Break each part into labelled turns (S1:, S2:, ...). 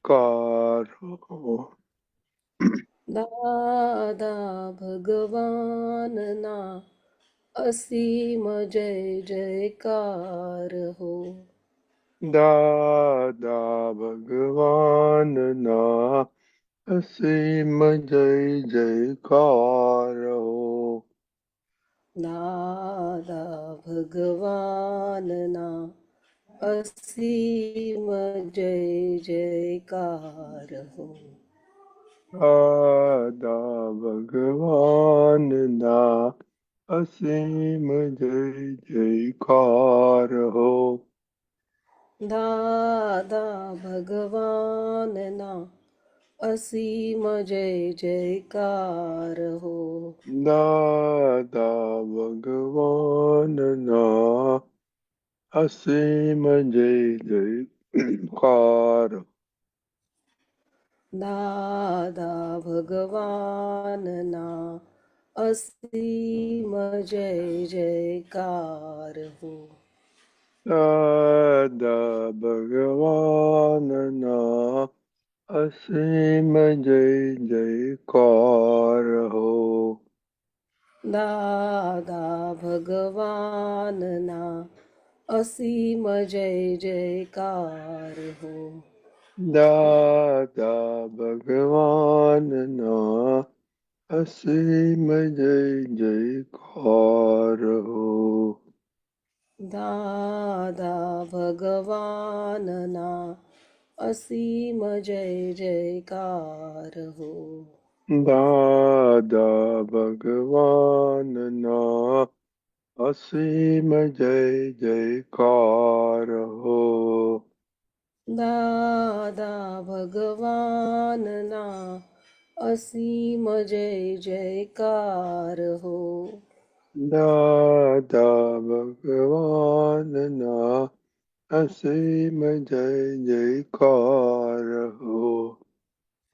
S1: કારો.
S2: દાદા ભગવાનના અસીમ જય જયકાર હો.
S1: દાદા ભગવાનના અસીમ જય જયકાર હો.
S2: દાદા ભગવાનના અસીમ જય જયકાર હો.
S1: દાદા ભગવાનના અસીમ જય જયકાર હો.
S2: દાદા ભગવાનના અસીમ જય જયકાર હો.
S1: દાદા ભગવાનના અસીમ જય જયકાર.
S2: દાદા ભગવાનના અસીમ જય જયકાર હો.
S1: દાદા ભગવાનના અસીમ જય જયકાર હો.
S2: દાદા ભગવાનના અસીમ જય જયકાર હો.
S1: દાદા ભગવાનના અસીમ જય જયકાર હો.
S2: દાદા ભગવાનના અસીમ જય જયકાર હો.
S1: દાદા ભગવાનના અસીમ જય જયકાર હો.
S2: દાદા ભગવાનના અસીમ જય જયકાર હો.
S1: દાદા ભગવાનના અસીમ જય જયકાર હો.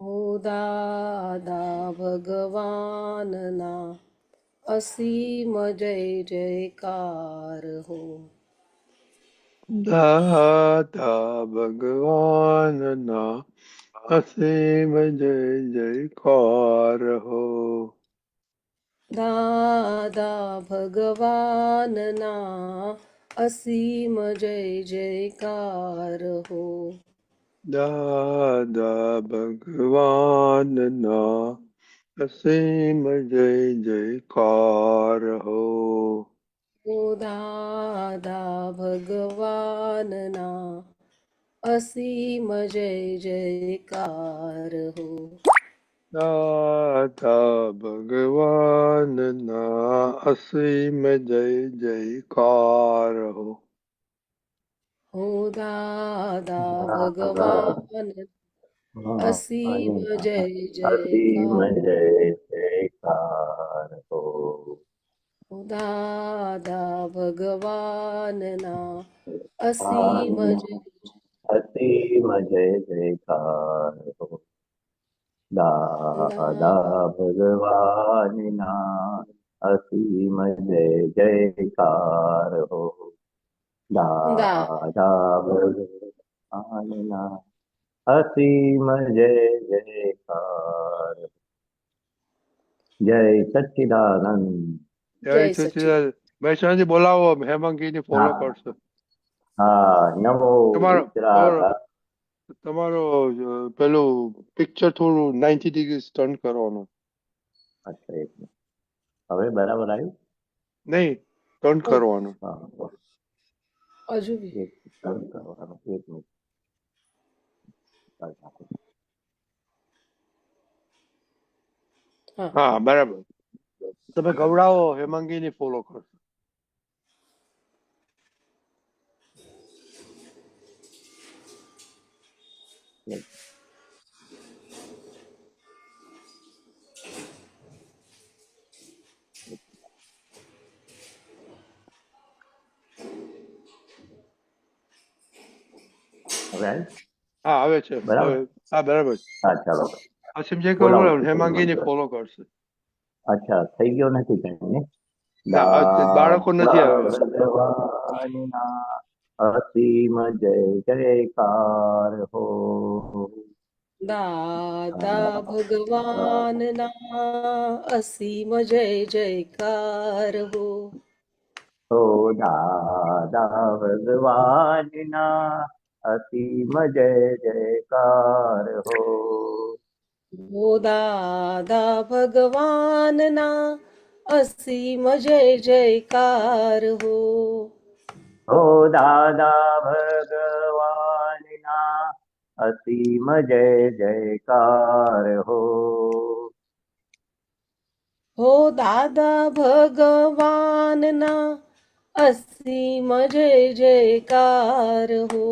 S2: હો દાદા ભગવાનના અસીમ જય જયકાર હો.
S1: દાદા ભગવાનના અસીમ જય જયકાર હો.
S2: દાદા ભગવાનના અસીમ જય જયકાર હો.
S1: દાદા ભગવાનના અસીમ જય જયકાર હો.
S2: હો દાદા ભગવાનના અસીમ જય જયકાર હો.
S1: દાદા ભગવાનના અસીમ જય જયકાર હો.
S2: હો દાદા ભગવાન અસીમ જય
S3: અસીમ
S2: જયકાર
S3: જય જયકાર હો.
S2: હો દાદા ભગવાનના અસીમ જય
S3: અસીમ જય જયકાર હો. દાદા ભગવાનના અસીમ જય જયકાર હો. દાદા ભગવાનના અસીમ જય જયકાર. જય સચ્ચિદાનંદ.
S1: જય સચિદાનંદ. મહેસાણાથી બોલાવો, હેમાંગીને ફોલો
S3: હા
S1: કરશે.
S3: હા નમો
S1: તમારો તમારો
S3: વિતરાગા.
S1: તમારો પેલું પિક્ચર થોડું 90 ડિગ્રી ટર્ન કરવાનું.
S3: અચ્છા એક મિનિટ. હવે બરાબર આવ્યું?
S1: નહીં, ટર્ન કરવાનું.
S3: હા
S2: હજુ બી
S3: એક ટર્ન કરવાનું. એક મિનિટ.
S2: હા
S1: હા, બરાબર. તમે ગવડાવો, હેમાંગીને ફોલો કરશે.
S3: હવે આવ્યું?
S1: હા, આવે છે.
S3: બરાબર.
S1: હવે હા, બરાબર.
S3: હા ચાલો
S1: અસીમજી
S3: બોલાવો.
S1: ખબર હેમાંગીને ફોલો કરશે.
S3: અચ્છા થઈ ગયો નથી કઈ ને?
S1: ના, બાળકો નથી
S3: દાદા
S1: આવ્યા.
S3: ભગવાનના અસીમ જય જયકાર હો.
S2: દાદા ભગવાનના અસીમ જય જયકાર હો.
S3: હો દાદા ભગવાનના અસીમ જય જયકાર હો.
S2: હો દાદા ભગવાનના અસીમ જય જયકાર હો.
S3: હો દાદા ભગવાનના અસીમ જય જયકાર હો.
S2: હો દાદા ભગવાનના અસીમ જય જયકાર હો.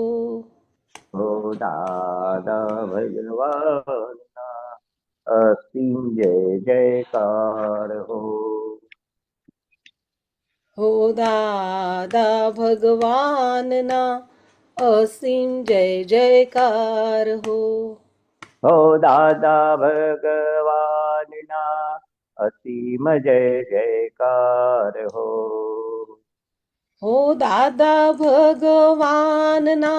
S3: હો દાદા ભગવાનના અસીમ જય જયકાર હો.
S2: હો દાદા ભગવાનના અસીમ જય જયકાર હો.
S3: હો દાદા ભગવાનના અસીમ જય જયકાર હો.
S2: હો દાદા ભગવાનના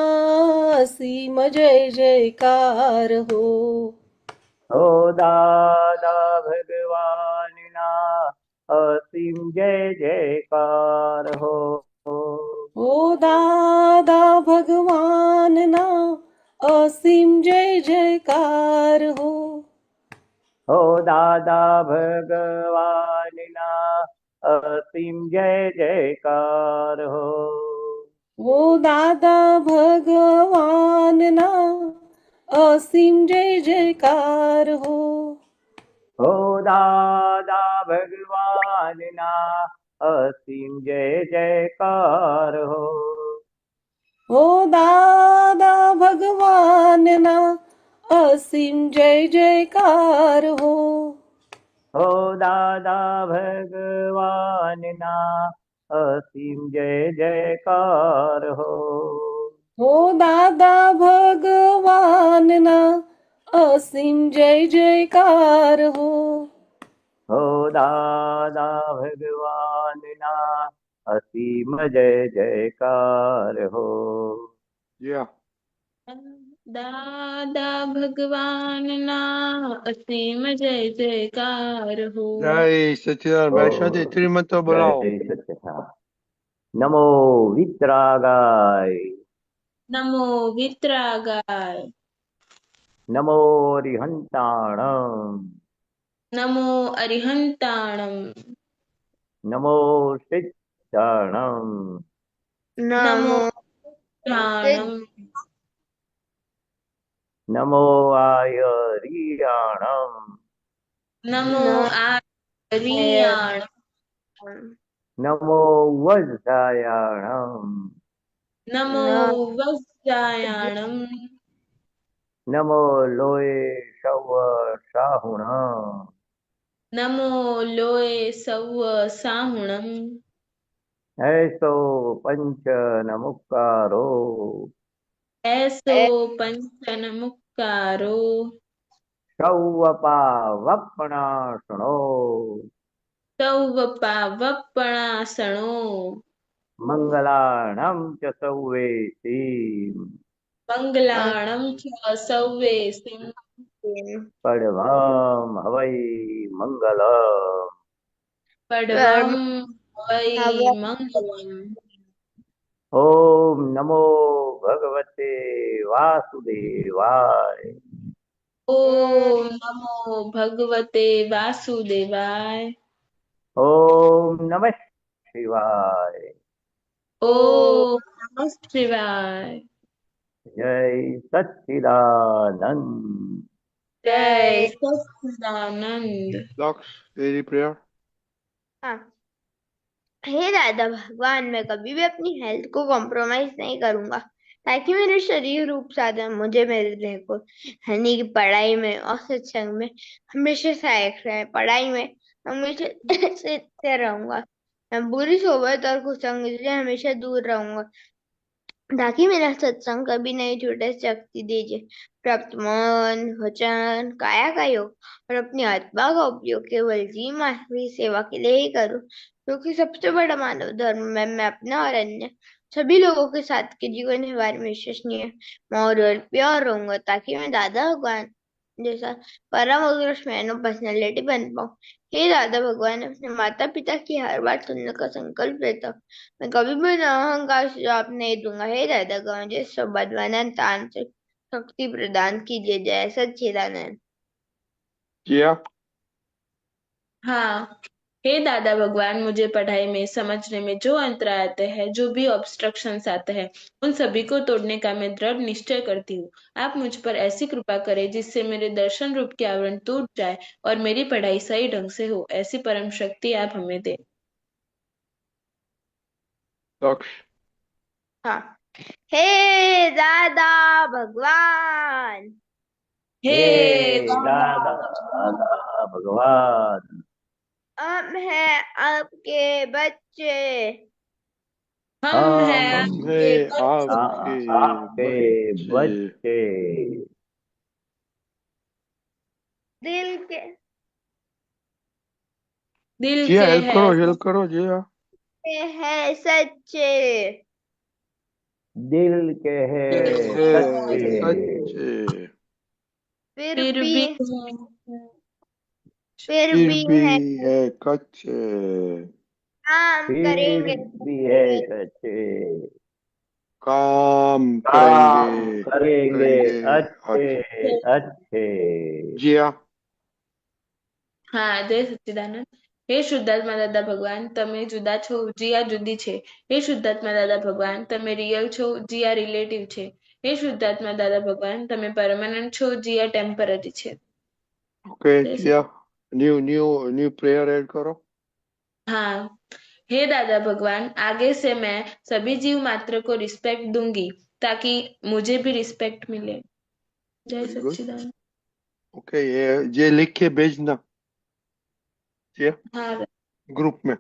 S2: અસીમ જય જયકાર હો.
S3: હો દાદા ભગવાનના અસીમ જય જયકાર હો.
S2: હો દાદા ભગવાનના અસીમ જય જયકાર હો.
S3: હો દાદા ભગવાનના અસીમ જય જયકાર હો.
S2: હો દાદા ભગવાનના અસીમ જય જયકાર હો.
S3: હો દાદા ભગવાનના અસીમ જય જયકાર હો.
S2: હો દાદા ભગવાનના અસીમ જય જયકાર હો.
S3: હો દાદા ભગવાનના અસીમ જય જયકાર હો.
S2: હો દાદા ભગવાનના અસીમ જય જયકાર હો.
S3: હો દાદા ભગવાનના અસીમ જય જયકાર હો.
S1: Yeah.
S4: દાદા ભગવાનના અસીમ જય જયકાર હો.
S1: જય સચિદાન વૈષ્ણવજી ત્રિમંત્ર
S3: જય
S1: બોલાવો.
S3: સચ્ચિદાનંદ. નમો વિતરાગાય.
S4: નમો વિતરાગાય.
S3: નમો રિહંતાણમ.
S4: નમો અરિહંતાણમ.
S3: નમો સિદ્ધાણમ.
S4: નમો પ્રાણમ.
S3: નમો આયરિયાણમ.
S4: નમો આર્યાણ.
S3: નમો વજ્રાયાણમ.
S4: નમો વજ્રાયાણમ.
S3: નમો લોય શવ સાહુણ.
S4: નમો લોય સૌ સાહુણમ.
S3: એસો પંચ નમુકારો.
S4: એસો પંચન મુક્કારો.
S3: સૌવપા વપણાસણો.
S4: સૌ વપણાસણો.
S3: મંગલાણમ ચ સૌવેસી.
S4: મંગલાણમ ચ સૌવે સિંહ.
S3: પડવામ હવૈ મંગલમ.
S4: પડવમ વૈ મંગલમ.
S3: ઓમ નમો ભગવતે વાસુદેવાય.
S4: ઓમ નમો ભગવતે વાસુદેવાય.
S3: ઓમ નમઃ શિવાય.
S4: ઓમ નમઃ શિવાય.
S3: જય સચ્ચિદાનંદ.
S4: જય સચ્ચિદાનંદ.
S1: Lux, daily prayer.
S5: हाँ। हे दादा भगवान, मैं कभी भी अपनी हेल्थ को कॉम्प्रोमाइज नहीं करूंगा ताकि मेरे शरीर रूप साधन मुझे मेरे देह को यानी कि पढ़ाई में और सत्संग में हमेशा सहायक रहे। पढ़ाई में हमेशा से रहूंगा। मैं बुरी सोबत और कुसंग से हमेशा दूर रहूंगा ताकि मेरा सत्संग कभी नहीं छूटे। शक्ति दीजिए। प्राप्त मन, वचन, काया का योग और अपनी आत्मा का उपयोग केवल जी मानवी सेवा के लिए ही करूं, क्योंकि सबसे बड़ा मानव धर्म में मैं अपना और अन्य सभी लोगों के साथ के जीवन व्यवहार में विश्वसनीय, मॉरल, प्योर रहूंगा ताकि मैं दादा भगवान जैसा परम उत्कृष्ट मैं पर्सनैलिटी बन पाऊं। हे दादा भगवान, अपने माता पिता की हर बात सुनने का संकल्प लेता हूँ। मैं कभी भी अहंकार से जवाब नहीं दूंगा। हे दादा का मुझे सबदवानंद तांत्रिक शक्ति प्रदान कीजिए। जय सच्चिदानंद।
S1: जिया।
S4: हाँ। हे दादा भगवान, मुझे पढ़ाई में समझने में जो अंतराय आते हैं, जो भी ऑब्स्ट्रक्शंस आते हैं, उन सभी को तोड़ने का मैं दृढ़ निश्चय करती हूँ। आप मुझ पर ऐसी कृपा करें जिससे मेरे दर्शन रूप के आवरण टूट जाए और मेरी पढ़ाई सही ढंग से हो। ऐसी परम शक्ति आप हमें दे।
S1: दक्ष।
S5: हाँ। हे दादा भगवान,
S4: हे
S3: हे
S4: दादा
S3: दादा
S4: भगवान,
S3: दादा भगवान,
S5: हम हैं आपके बच्चे।
S4: हम हैं
S3: हम
S1: हम
S4: आपके
S1: हैं
S4: बच्चे।
S1: आपके
S3: आपके
S1: बच्चे।
S3: बच्चे।
S5: दिल के
S4: दिल
S1: जिया
S4: के हैं
S1: हेल्प करो जिया।
S5: हैं सच्चे।
S3: दिल के है
S1: है
S3: सच्चे,
S1: सच्चे।
S5: फिर
S4: फिर
S5: भी
S4: भी
S5: फिर
S1: फिर
S5: भी
S1: भी
S5: है
S1: है कच्चे।
S5: काम
S3: फिर
S5: करेंगे।
S3: भी है सच्चे।
S1: काम करेंगे।
S3: काम करेंगे
S1: करेंगे।
S3: अच्छे
S1: अच्छे।
S3: अच्छे।
S1: जिया।
S4: હા જય સચ્ચિદાનંદ। હે શુદ્ધાત્મા દાદા ભગવાન, તમે જુદા છો, જીયા જુદી છે। હે શુદ્ધાત્મા દાદા ભગવાન, તમે રિયલ છો, જીયા રિલેટિવ છે। હે શુદ્ધાત્મા દાદા ભગવાન, તમે પરમાનન્ટ છો, જીયા ટેમ્પરરી છે।
S1: ओके
S4: જય
S1: जिया।
S4: સચ્ચિદાનંદ।
S1: न्यू प्रेयर ऐड करो।
S4: हाँ। हे दादा भगवान, आगे से मैं सभी जीव मात्र को रिस्पेक्ट दूंगी ताकि मुझे भी रिस्पेक्ट मिले। जय
S1: वेरी गुड।
S4: सच्चिदानंद।
S1: ओके ये लिख के भेजना जिया
S4: हाँ।
S1: ग्रुप में।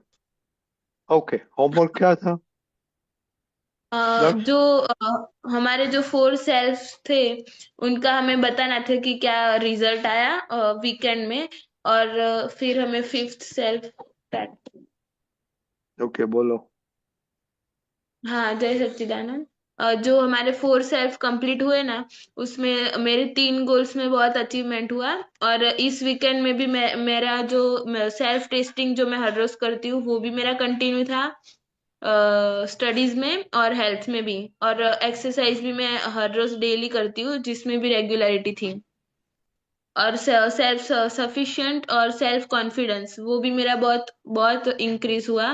S1: ओके होमवर्क क्या था दक्ष?
S4: जो हमारे जो 4 सेल्फ थे, उनका हमें बताना था कि क्या रिजल्ट आया वीकेंड में। और फिर हमें 5th सेल्फ।
S1: ओके बोलो।
S4: हाँ जय सच्चिदानंद। जो हमारे 4 सेल्फ कंप्लीट हुए ना, उसमें मेरे 3 गोल्स में बहुत अचीवमेंट हुआ। और इस वीकेंड में भी मेरा जो सेल्फ टेस्टिंग जो मैं हर रोज करती हूँ, वो भी मेरा कंटिन्यू था। स्टडीज में और हेल्थ में भी। और एक्सरसाइज भी मैं हर रोज डेली करती हूँ, जिसमें भी रेगुलरिटी थी। और सेल्फ सफिशिएंट और सेल्फ कॉन्फिडेंस वो भी मेरा बहुत बहुत इंक्रीज हुआ।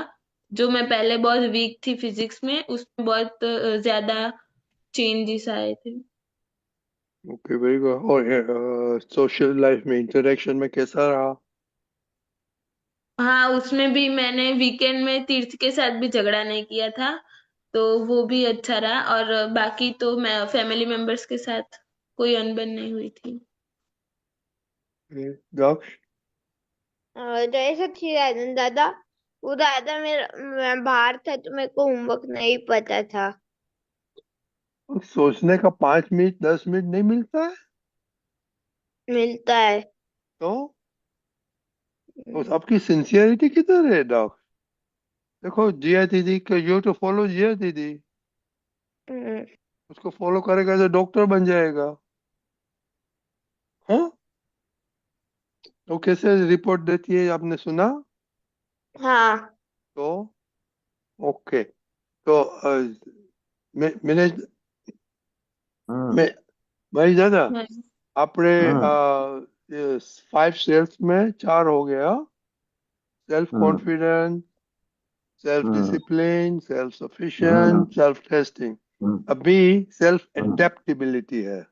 S4: जो मैं पहले बहुत वीक थी फिजिक्स में, उसमें बहुत ज्यादा चेंजेस आए थे।
S1: Okay very good. और सोशल लाइफ में इंटरेक्शन में कैसा रहा?
S4: हाँ, उसमें भी मैंने वीकेंड में तीर्थ के साथ भी झगड़ा नहीं किया था, तो वो भी अच्छा रहा। और बाकी तो मैं फैमिली मेंबर्स के साथ कोई अनबन नहीं हुई थी।
S1: दक्ष।
S5: जय सच्चिदानंद दादा। वो दादा मैं बाहर था तो मेरे को होमवर्क नहीं पता था।
S1: सोचने का 5 मिनट 10 मिनट नहीं मिलता है
S5: मिलता है।
S1: तो आपकी सिंसियरिटी किधर है डॉक्टर? देखो जिया दीदी का यू टू फॉलो जिया दीदी।
S5: हम्म,
S1: उसको फॉलो करेगा तो डॉक्टर बन जाएगा। हाँ तो कैसे रिपोर्ट देती है आपने सुना?
S5: हाँ
S1: तो ओके तो मैंने
S3: हम्म
S1: मैं भाई दादा
S4: हाँ।
S1: आपने
S3: हम्म
S1: 5 सेल्स में 4 हो गया। सेल्फ
S3: हम्म
S1: कॉन्फिडेंस, सेल्फ
S3: हम्म
S1: डिसिप्लिन, सेल्फ
S3: हम्म
S1: सफिशिएंट, सेल्फ टेस्टिंग।
S3: हम्म
S1: अभी सेल्फ
S3: हम्म
S1: एडेप्टेबिलिटी है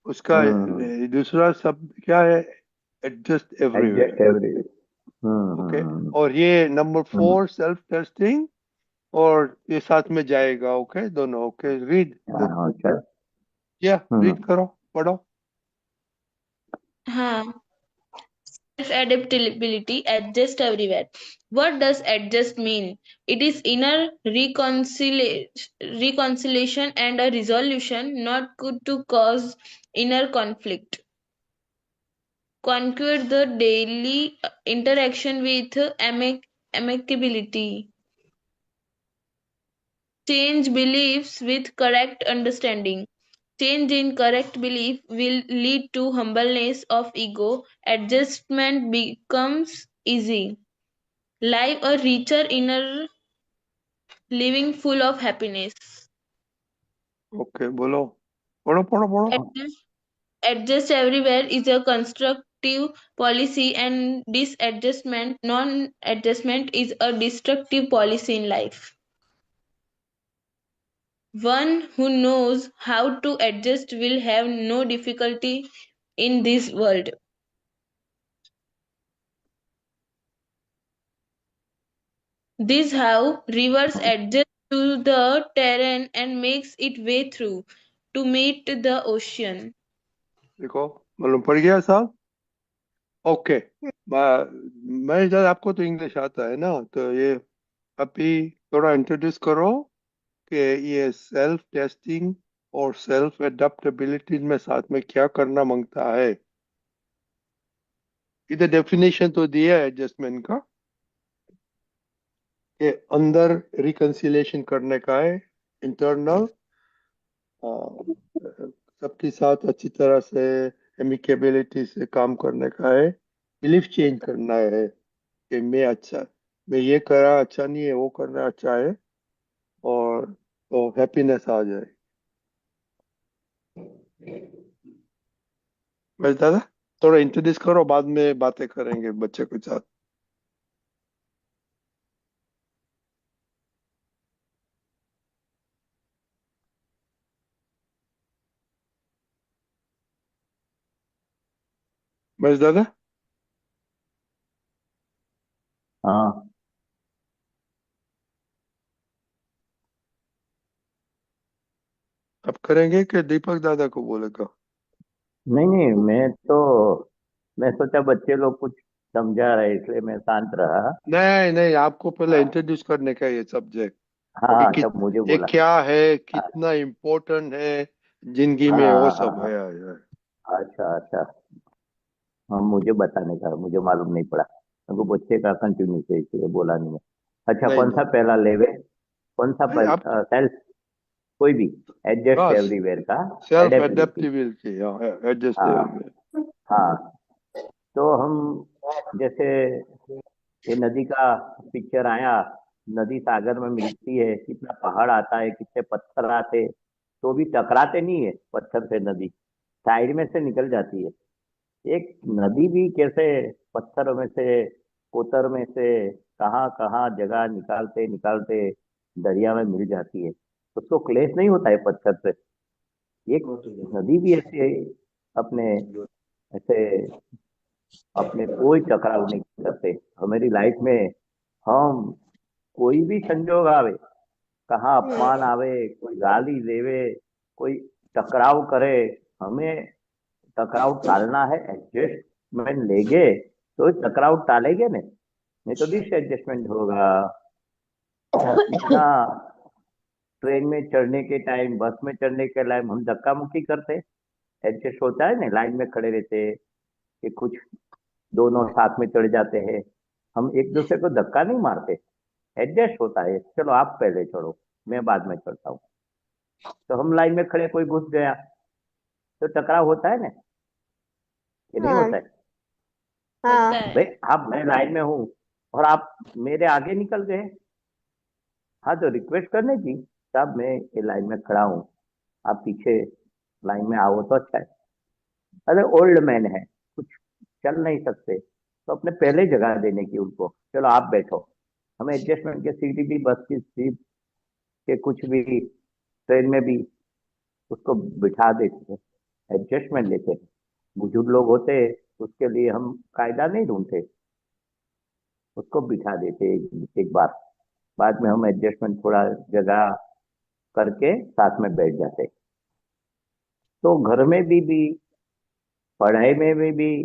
S1: उसका।
S3: हम्म
S1: दूसरा शब्द क्या है? Adjust everywhere.
S3: Adjust every.
S1: Okay
S3: hmm
S1: और ये नंबर
S3: हम्म
S1: 4 सेल्फ टेस्टिंग और ये साथ में जाएगा। ओके दोनों। ओके रीड
S3: हाँ अच्छा।
S1: या
S3: हम्म
S1: रीड करो पढ़ो।
S4: हाँ। Self-adaptability, adjust everywhere. What does adjust mean? It is inner reconciliation and a resolution, not good to cause inner conflict. Conquer the daily interaction with amicability. Change beliefs with correct understanding. Change in correct belief will lead to humbleness of ego. Adjustment becomes easy. Live a richer inner living full of happiness.
S1: Okay बोलो, पढ़ो पढ़ो पढ़ो।
S4: Adjust, adjust everywhere is a constructive policy, and disadjustment, non-adjustment is a destructive policy in life. One who knows how to adjust will have no difficulty in this world. This how rivers adjust to the terrain and makes it way through to meet the ocean.
S1: देखो मालूम पड़ गया साहब। Okay, मैं जब आपको तो English आता है ना, तो ये अभी थोड़ा इंट्रोड्यूस करो कि ये सेल्फ टेस्टिंग और सेल्फ एडेप्टेबिलिटी में साथ में क्या करना मांगता है। इधर डेफिनेशन तो दिया है एडजस्टमेंट का, कि अंदर रिकंसिलिएशन करने का है, इंटरनल सबके साथ अच्छी तरह से एमिकेबिलिटी से काम करने का है, बिलीफ चेंज करना है कि मैं ये करा अच्छा नहीं है, वो करना अच्छा है, और तो हैप्पीनेस आ जाए। बस दादा थोड़ा इंट्रोड्यूस करो, बाद में बातें करेंगे बच्चे के साथ। बस दादा
S3: हाँ
S1: अब करेंगे कि दीपक दादा को बोलेगा?
S3: नहीं नहीं, मैं सोचा बच्चे लोग कुछ समझा रहे इसलिए मैं शांत रहा।
S1: नहीं नहीं, आपको पहले
S3: हाँ
S1: इंट्रोड्यूस करने का ये सब्जेक्ट,
S3: हाँ,
S1: कि
S3: तब मुझे
S1: ये
S3: बोला।
S1: क्या है,
S3: हाँ
S1: कितना इम्पोर्टेंट है जिंदगी
S3: हाँ
S1: में, वो
S3: हाँ हाँ
S1: सब
S3: हाँ।
S1: है।
S3: अच्छा अच्छा। हाँ, मुझे बताने का मुझे मालूम नहीं पड़ा, हमको बच्चे का कंटिन्यू से इसलिए बोला नहीं मैं। अच्छा,
S1: नहीं
S3: कौन सा
S1: नहीं
S3: पहला लेवे? कौन सा
S1: नहीं, आप
S3: सेल्फ? कोई भी? एडजस्ट
S1: बस
S3: एवरीवेयर का?
S1: Self
S3: adaptivity?
S1: Adaptability, adjust.
S3: हाँ हाँ। तो हम जैसे ये नदी का पिक्चर आया, नदी सागर में मिलती है, कितना पहाड़ आता है, कितने पत्थर आते, तो भी टकराते नहीं है पत्थर से, नदी साइड में से निकल जाती है। एक नदी भी कैसे पत्थर में से, कोतर में से, कहाँ कहाँ जगह निकालते निकालते दरिया में मिल जाती है, उसको क्लेश नहीं होता है पत्थर से। एक नदी भी ऐसे अपने ऐसे अपने कोई टकराव नहीं करते। हमारी लाइफ में हम कोई भी संजोग आवे, कहाँ अपमान आवे, कोई गाली देवे, कोई टकराव करे, हमें टकराव टालना है। एडजस्टमेंट लेंगे तो टकराव टालेंगे ने, नहीं तो डिस एडजस्टमेंट होगा। इतना ट्रेन में चढ़ने के टाइम, बस में चढ़ने के टाइम हम धक्का मुक्की करते, एडजस्ट होता है ना, लाइन में खड़े रहते कि कुछ दोनों साथ में चढ़ जाते हैं, हम एक दूसरे को धक्का नहीं मारते, एडजस्ट होता है। चलो आप पहले चढ़ो, मैं बाद में चढ़ता हूँ। तो हम लाइन में खड़े, कोई घुस गया तो टकराव होता है ना, कि नहीं
S5: हाँ
S3: होता है?
S4: होता
S5: हाँ
S4: है।
S3: भाई आप, मैं लाइन में हूँ और आप मेरे आगे निकल गए, हाँ तो रिक्वेस्ट करने की, साहब मैं ये लाइन में खड़ा हूँ, आप पीछे लाइन में आओ तो अच्छा है। अरे ओल्ड मैन है, कुछ चल नहीं सकते, तो अपने पहले जगह देने की उनको, चलो आप बैठो। हमें एडजस्टमेंट के सीट भी, बस की सीट के कुछ भी, ट्रेन में भी उसको बिठा देते हैं, एडजस्टमेंट लेते हैं। बुजुर्ग लोग होते उसके लिए हम कायदा नहीं ढूंढते, उसको बिठा देते एक बार, बाद में हम एडजस्टमेंट थोड़ा जगह करके साथ में बैठ जाते। तो घर में भी, पढ़ाई में भी,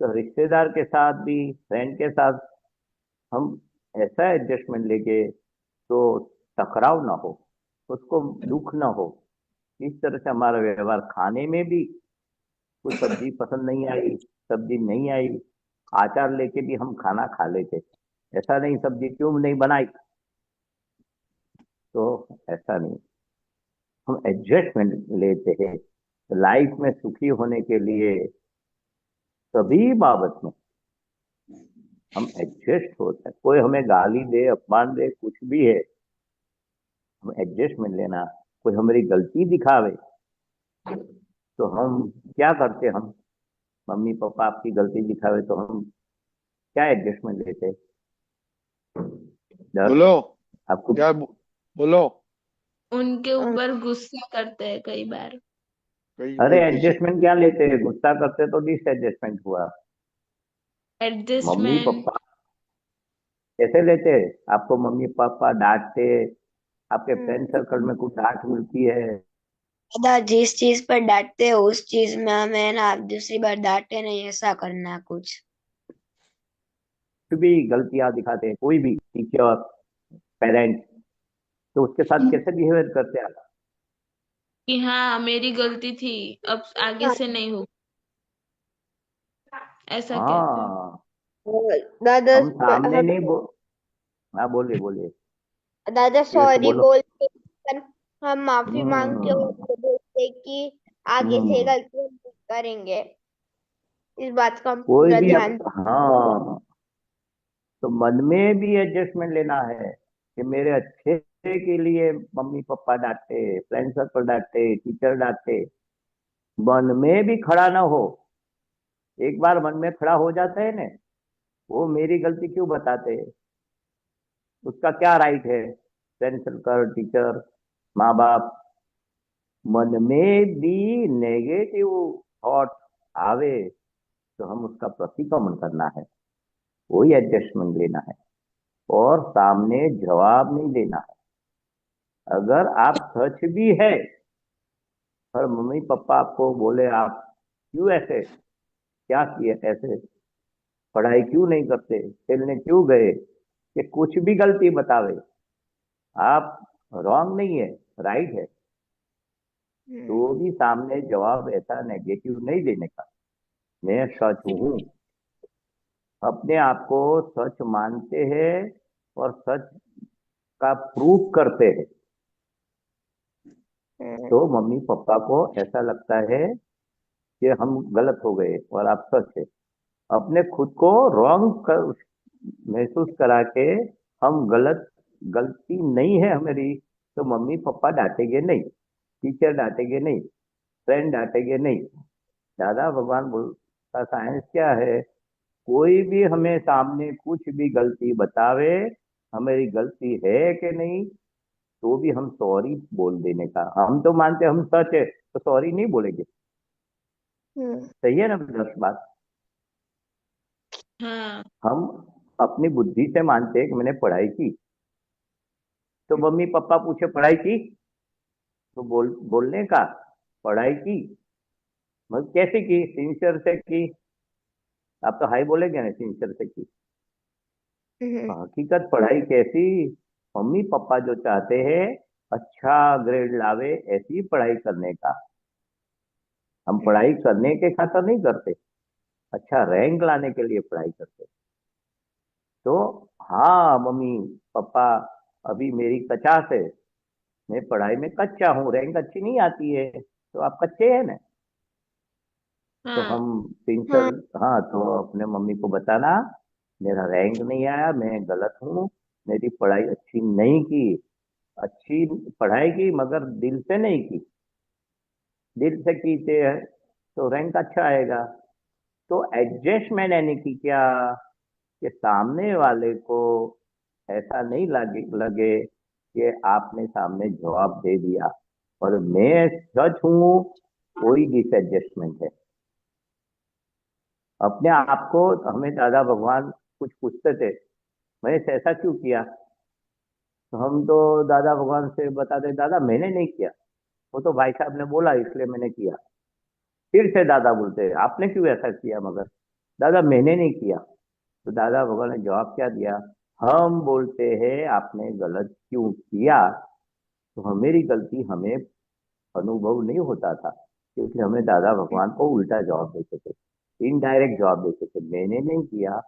S3: तो रिश्तेदार के साथ भी, फ्रेंड के साथ हम ऐसा एडजस्टमेंट लेके तो टकराव ना हो, उसको दुख ना हो। इस तरह से हमारा व्यवहार, खाने में भी कुछ सब्जी पसंद नहीं आई, सब्जी नहीं आई, आचार लेके भी हम खाना खा लेते, ऐसा नहीं सब्जी क्यों नहीं बनाई, तो ऐसा नहीं। हम एडजस्टमेंट लेते हैं। लाइफ में सुखी होने के लिए सभी बाबत में हम एडजस्ट होते हैं। कोई हमें गाली दे, अपमान दे, कुछ भी है, हम एडजस्टमेंट लेना। कोई हमारी गलती दिखावे तो हम क्या करते, हम मम्मी पापा आपकी गलती दिखावे तो हम क्या एडजस्टमेंट लेते? दर्द
S1: बोलो
S3: आपको?
S1: क्या बोलो।
S4: उनके ऊपर गुस्सा करते हैं कई बार।
S1: कई
S3: अरे
S1: वो गुस्सा।
S3: एडजस्टमेंट क्या लेते हैं, गुस्सा करते तो डिस एडजस्टमेंट हुआ। Mummy
S4: adjustment.
S3: पापा कैसे लेते हैं? आपको मम्मी पापा डांटते, आपके फ्रेंड सर्कल में कुछ डांट मिलती है,
S5: दादा जिस चीज पर डांटते हो उस चीज में हमें ना दूसरी बार डांटे नहीं, ऐसा करना कुछ।
S3: कुछ भी गलतियां दिखाते हैं, कोई भी टीचर, पेरेंट्स, तो उसके साथ कैसे बिहेवियर करते हैं आप?
S4: कि हाँ मेरी गलती थी, अब आगे
S5: हाँ,
S4: से नहीं हो, ऐसा कहते हैं।
S3: हाँ,
S5: दादा
S3: हम सामने
S5: हम
S3: नहीं बोल। हाँ, बोलिए बोलिए।
S5: दादा
S3: यस,
S5: सॉरी
S3: बोलो।
S5: बोलते पर हम माफी मांग के
S3: हम्म।
S5: उनको बोलते कि आगे से ये
S3: हम्म।
S5: गलती हम नहीं करेंगे। इस बात का हम
S3: कोई
S5: पूरा
S3: भी
S5: ध्यान।
S3: हाँ, तो मन में भी एडजस्टमेंट लेना है कि मेरे अच्छे के लिए मम्मी पापा डांटते, फ्रेंड सर्कल डांटते, टीचर डांटते, मन में भी खड़ा ना हो। एक बार मन में खड़ा हो जाता है ना, वो मेरी गलती क्यों बताते हैं, उसका क्या राइट है? फ्रेंड सर्कल, टीचर, माँ बाप, मन में भी नेगेटिव थॉट आवे तो हम उसका प्रतिक्रमण करना है, वही एडजस्टमेंट लेना है, और सामने जवाब नहीं देना है। अगर आप सच भी है और मम्मी पापा आपको बोले आप क्यों ऐसे, क्या किए ऐसे, पढ़ाई क्यों नहीं करते, खेलने क्यों गए, कि कुछ भी गलती बतावे, आप रॉन्ग नहीं है, राइट है, तो भी सामने जवाब ऐसा नेगेटिव नहीं देने का। मैं सच हूँ, अपने आप को सच मानते हैं और सच का प्रूफ करते हैं, तो मम्मी पापा को ऐसा लगता है कि हम गलत हो गए और आप सच है। अपने खुद को रॉन्ग कर महसूस करा के हम गलत, गलती नहीं है हमारी, तो मम्मी पापा डांटेंगे नहीं, टीचर डांटेंगे नहीं, फ्रेंड डांटेंगे नहीं। दादा भगवान का साइंस क्या है, कोई भी हमें सामने कुछ भी गलती बतावे, हमारी गलती है कि नहीं, तो भी हम सॉरी बोल देने का। हम तो मानते हम सच है तो सॉरी नहीं बोलेंगे। सही है ना दस बात?
S4: हाँ।
S3: हम अपनी बुद्धि से मानते हैं कि मैंने पढ़ाई की, तो मम्मी पापा पूछे पढ़ाई की, तो बोलने का पढ़ाई की, मतलब कैसे की, सिंसियर से की। आप तो हाई बोलेंगे ना, सिंसियर से की। हकीकत पढ़ाई कैसी, मम्मी पापा जो चाहते हैं अच्छा ग्रेड लावे, ऐसी पढ़ाई करने का। हम पढ़ाई करने के खातिर नहीं करते, अच्छा रैंक लाने के लिए पढ़ाई करते। तो हाँ मम्मी पापा, अभी मेरी 50 है, मैं पढ़ाई में कच्चा हूँ, रैंक अच्छी नहीं आती है, तो आप कच्चे हैं ना, तो
S4: हाँ।
S3: हम सिंसियर। हाँ, तो अपने मम्मी को बताना मेरा रैंक नहीं आया, मैं गलत हूँ, मेरी पढ़ाई अच्छी नहीं की, अच्छी पढ़ाई की मगर दिल से नहीं की, दिल से कीते हैं तो रैंक अच्छा आएगा। तो एडजस्टमेंट यानी कि क्या, कि सामने वाले को ऐसा नहीं लगे कि आपने सामने जवाब दे दिया और मैं सच हूँ, वही डिसएडजस्टमेंट है। अपने आप को हमें दादा भगवान कुछ पूछते थे, महेश ऐसा क्यों किया, तो हम तो दादा भगवान से बताते दादा मैंने नहीं किया, वो तो भाई साहब ने बोला इसलिए मैंने किया। फिर से दादा बोलते आपने क्यों ऐसा किया, मगर दादा मैंने नहीं किया। तो दादा भगवान ने जवाब क्या दिया, हम बोलते हैं आपने गलत क्यों किया, तो हमारी गलती हमें अनुभव नहीं होता था, क्योंकि हमें दादा भगवान को उल्टा जवाब देते थे, इनडायरेक्ट जवाब देते थे, मैंने नहीं किया,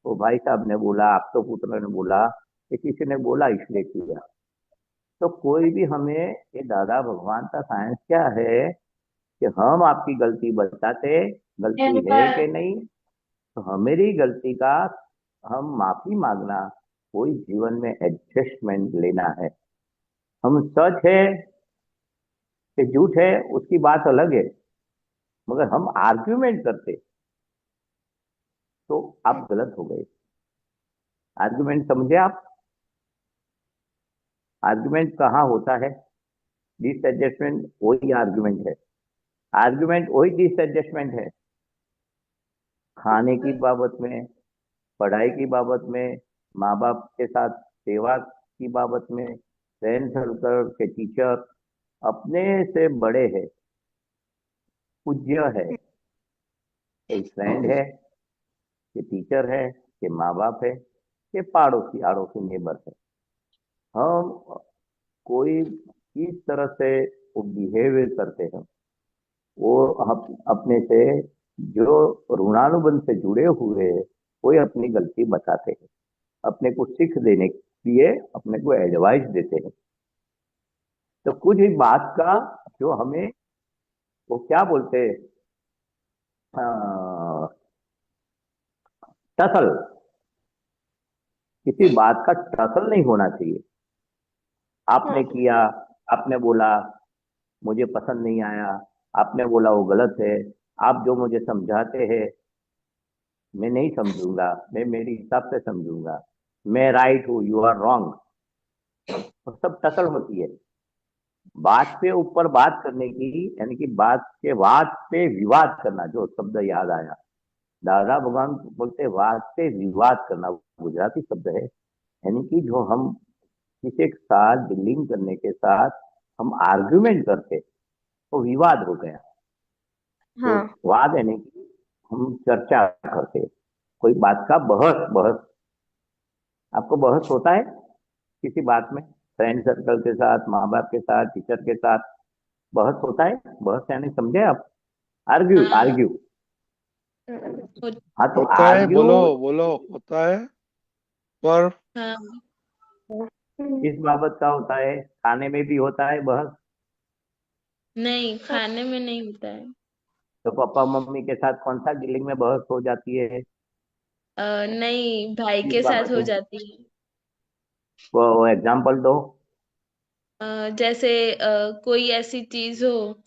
S3: तो भाई साहब ने बोला, आप तो पुत्र ने बोला, कि किसी ने बोला इसलिए किया। तो कोई भी हमें, ये दादा भगवान का साइंस क्या है कि हम आपकी गलती बताते, गलती है कि नहीं, तो हमारी गलती का हम माफी मांगना, कोई जीवन में एडजस्टमेंट लेना है। हम सच है कि झूठ है उसकी बात अलग है, मगर हम आर्ग्यूमेंट करते तो आप गलत हो गए। आर्ग्यूमेंट समझे आप? आर्ग्यूमेंट कहाँ होता है? डिसएडजस्टमेंट वही आर्ग्यूमेंट है। आर्ग्यूमेंट वही डिसएडजस्टमेंट है। खाने की बाबत में, पढ़ाई की बाबत में, माँ बाप के साथ सेवा की बाबत में, फ्रेंड सर्कल के टीचर, अपने से बड़े है, पूज्य है, कोई फ्रेंड है कि टीचर है कि माँ बाप है कि पड़ोसी आड़ोसी नेबर है, हम कोई किस तरह से वो बिहेवियर करते हैं, वो अपने से जो ऋणानुबंध से जुड़े हुए हैं, कोई अपनी गलती बताते हैं, अपने को सीख देने के लिए अपने को एडवाइस देते हैं। तो कुछ ही बात का जो हमें, वो क्या बोलते हैं, टसल, किसी बात का टसल नहीं होना चाहिए। आपने किया, आपने बोला, मुझे पसंद नहीं आया, आपने बोला वो गलत है, आप जो मुझे समझाते हैं मैं नहीं समझूंगा, मैं मेरी हिसाब से समझूंगा, मैं राइट हूँ, यू आर रॉन्ग, तो सब टसल होती है। बात पे ऊपर बात करने की, यानी कि बात के वाद पे विवाद करना, जो शब्द याद आया, दादा भगवान बोलते वाद पे विवाद करना, गुजराती शब्द है। यानी कि जो हम किसी के साथ डीलिंग करने के साथ हम आर्ग्यूमेंट करते तो विवाद हो गया। तो
S5: हाँ
S3: वाद यानी कि हम चर्चा करते, कोई बात का बहस, बहस, आपको बहस होता है किसी बात में, फ्रेंड सर्कल के साथ, माँ बाप के साथ, टीचर के साथ बहस होता है। बहस यानी समझे आप? आर्ग्यू,
S4: हाँ
S3: आर्ग्यू। हाँ, तो
S1: होता है,
S3: आर्ग्यू
S1: बोलो बोलो, होता है, पर
S4: हाँ।
S3: किस बाबत का होता है? खाने में भी होता है बहस।
S4: नहीं, खाने में नहीं होता है।
S3: तो पापा मम्मी के साथ कौन सा डीलिंग में बहस हो जाती है?
S4: नहीं, भाई
S3: किस
S4: के साथ
S3: बाबत
S4: हो
S3: में?
S4: जाती है।
S3: वो एग्जाम्पल दो।
S4: जैसे कोई ऐसी चीज हो,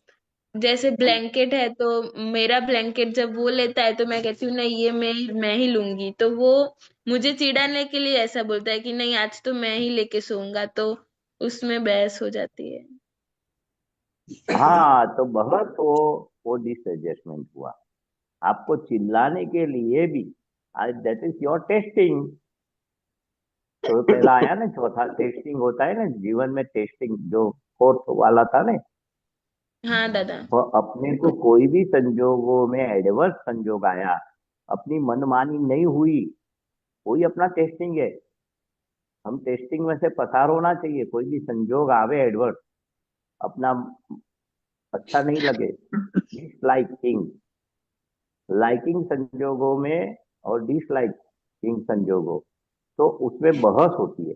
S4: जैसे ब्लैंकेट है तो मेरा ब्लैंकेट जब वो लेता है तो मैं कहती हूँ नहीं, ये मैं ही लूंगी, तो वो मुझे चिढ़ाने के लिए ऐसा बोलता है कि नहीं, आज तो मैं ही लेके सोऊंगा, तो उसमें बहस हो जाती है।
S3: हाँ, तो बहस वो डिसएडजस्टमेंट हुआ। आपको चिल्लाने के लिए भी, दैट इज योर टेस्टिंग। तो पहला आया ना, चौथा टेस्टिंग होता है ना जीवन में, टेस्टिंग जो फोर्थ वाला था ना,
S4: हाँ दादा।
S3: तो अपने को कोई भी संजोगों में एडवर्स संजोग आया, अपनी मनमानी नहीं हुई, वही अपना टेस्टिंग है। हम टेस्टिंग में से पसार होना चाहिए। कोई भी संजोग आवे एडवर्स, अपना अच्छा नहीं लगे, डिसलाइकिंग, लाइकिंग संजोगों में और डिसलाइकिंग संजोगों, तो उसमें बहस होती है।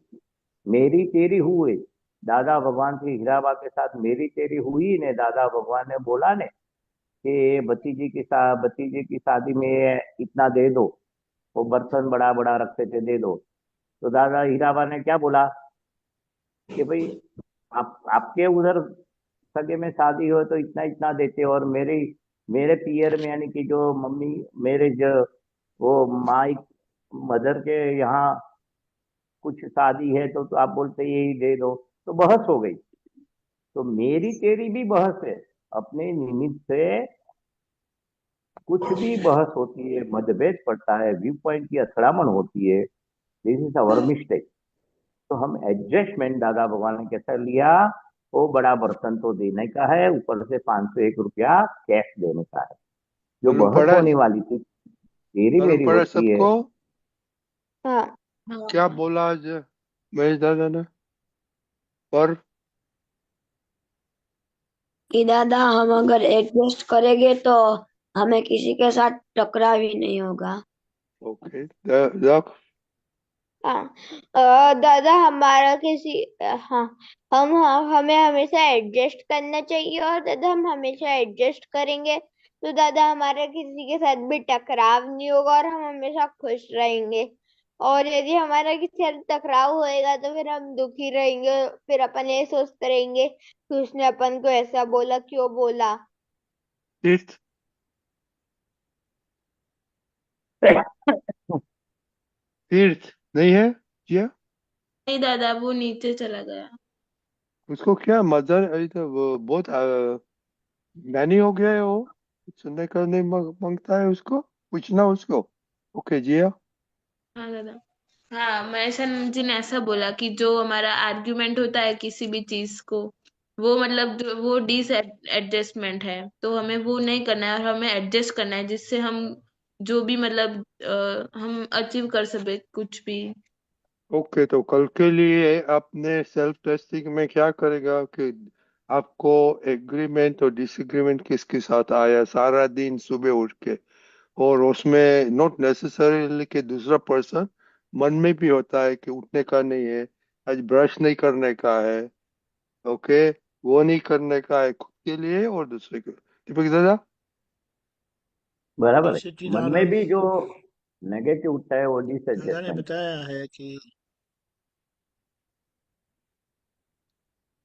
S3: मेरी तेरी हुए, दादा भगवान श्री हीराबा के साथ मेरी तेरी हुई ने, दादा भगवान ने बोला ने कि भतीजे की शादी में इतना दे दो, वो बर्तन बड़ा बड़ा रखते थे, दे दो। तो दादा हीराबा ने क्या बोला कि भाई, आप आपके उधर सगे में शादी हो तो इतना इतना देते हो, और मेरे पियर में, यानी कि जो मम्मी, मेरे जो वो माई मदर के यहाँ कुछ शादी है तो आप बोलते यही दे दो। तो बहस हो गई। तो मेरी तेरी भी बहस है, अपने निमित्त से कुछ भी बहस होती है, मतभेद पड़ता है, व्यू पॉइंट की अथड़ामण होती है, दिस इज अवर मिस्टेक। तो हम एडजस्टमेंट, दादा भगवान ने कैसा लिया, वो बड़ा बर्तन तो देने का है, ऊपर से 501 रुपया कैश देने का है। जो
S1: मालूम
S3: बहस
S1: पड़ा?
S3: होने वाली थी तेरी
S1: मालूम
S3: मेरी
S1: पड़ा
S3: होती है।
S1: सबको?
S5: हाँ
S1: क्या
S4: हाँ
S1: बोला आज महेश दादा ने? पर
S5: कि दादा हम अगर एडजस्ट करेंगे तो हमें किसी के साथ टकराव ही नहीं होगा।
S1: ओके, रख।
S5: हाँ दादा हमारा किसी हाँ हमें हमेशा एडजस्ट करना चाहिए और दादा हम हमेशा एडजस्ट करेंगे तो दादा हमारा किसी के साथ भी टकराव नहीं होगा और हम हमेशा खुश रहेंगे। और यदि हमारा किसी से टकराव होएगा तो फिर हम दुखी रहेंगे, फिर अपन ये सोचते रहेंगे कि उसने अपन को ऐसा बोला, क्यों बोला।
S1: तीर्थ, तीर्थ नहीं है जिया?
S4: नहीं दादा, वो नीचे चला गया।
S1: उसको क्या मदर, अरे तो वो बहुत मैनी हो गया है वो, सुनने का नहीं मांगता है उसको, पूछना उसको। ओके जिया।
S4: हाँ दादा। हाँ, महेशन जी ने ऐसा बोला कि जो हमारा आर्ग्यूमेंट होता है किसी भी चीज को, वो मतलब वो डिस एडजस्टमेंट है, तो हमें वो नहीं करना है और हमें एडजस्ट करना है, जिससे हम जो भी मतलब हम अचीव कर सके कुछ भी।
S1: ओके, तो कल के लिए आपने सेल्फ टेस्टिंग में क्या करेगा कि आपको एग्रीमेंट और डिसएग्रीमेंट किसके साथ आया सारा दिन सुबह उठ के, और उसमें नॉट नेसेसरीली कि दूसरा पर्सन, मन में भी होता है कि उठने का नहीं है, आज ब्रश नहीं करने का है, ओके, वो नहीं करने का है खुद के लिए और दूसरे के। दीपक दादा।
S3: बराबर है।
S6: जैसे
S3: मन में
S6: चिदानंद
S3: भी जो नेगेटिव उठता है वो
S6: दादा ने
S3: डिसएडजस्टमेंट।
S6: बताया है कि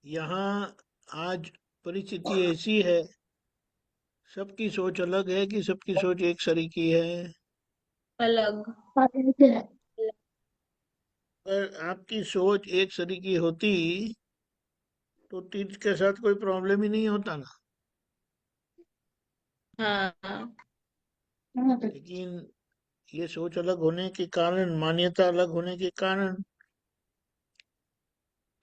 S6: यहाँ आज परिस्थिति ऐसी है, सबकी सोच अलग है कि सबकी सोच एक सरीकी है।
S4: अलग।
S6: अगर आपकी सोच एक सरीकी होती तो तीर्थ के साथ कोई प्रॉब्लम ही नहीं होता ना।
S4: हाँ।
S6: लेकिन ये सोच अलग होने के कारण, मान्यता अलग होने के कारण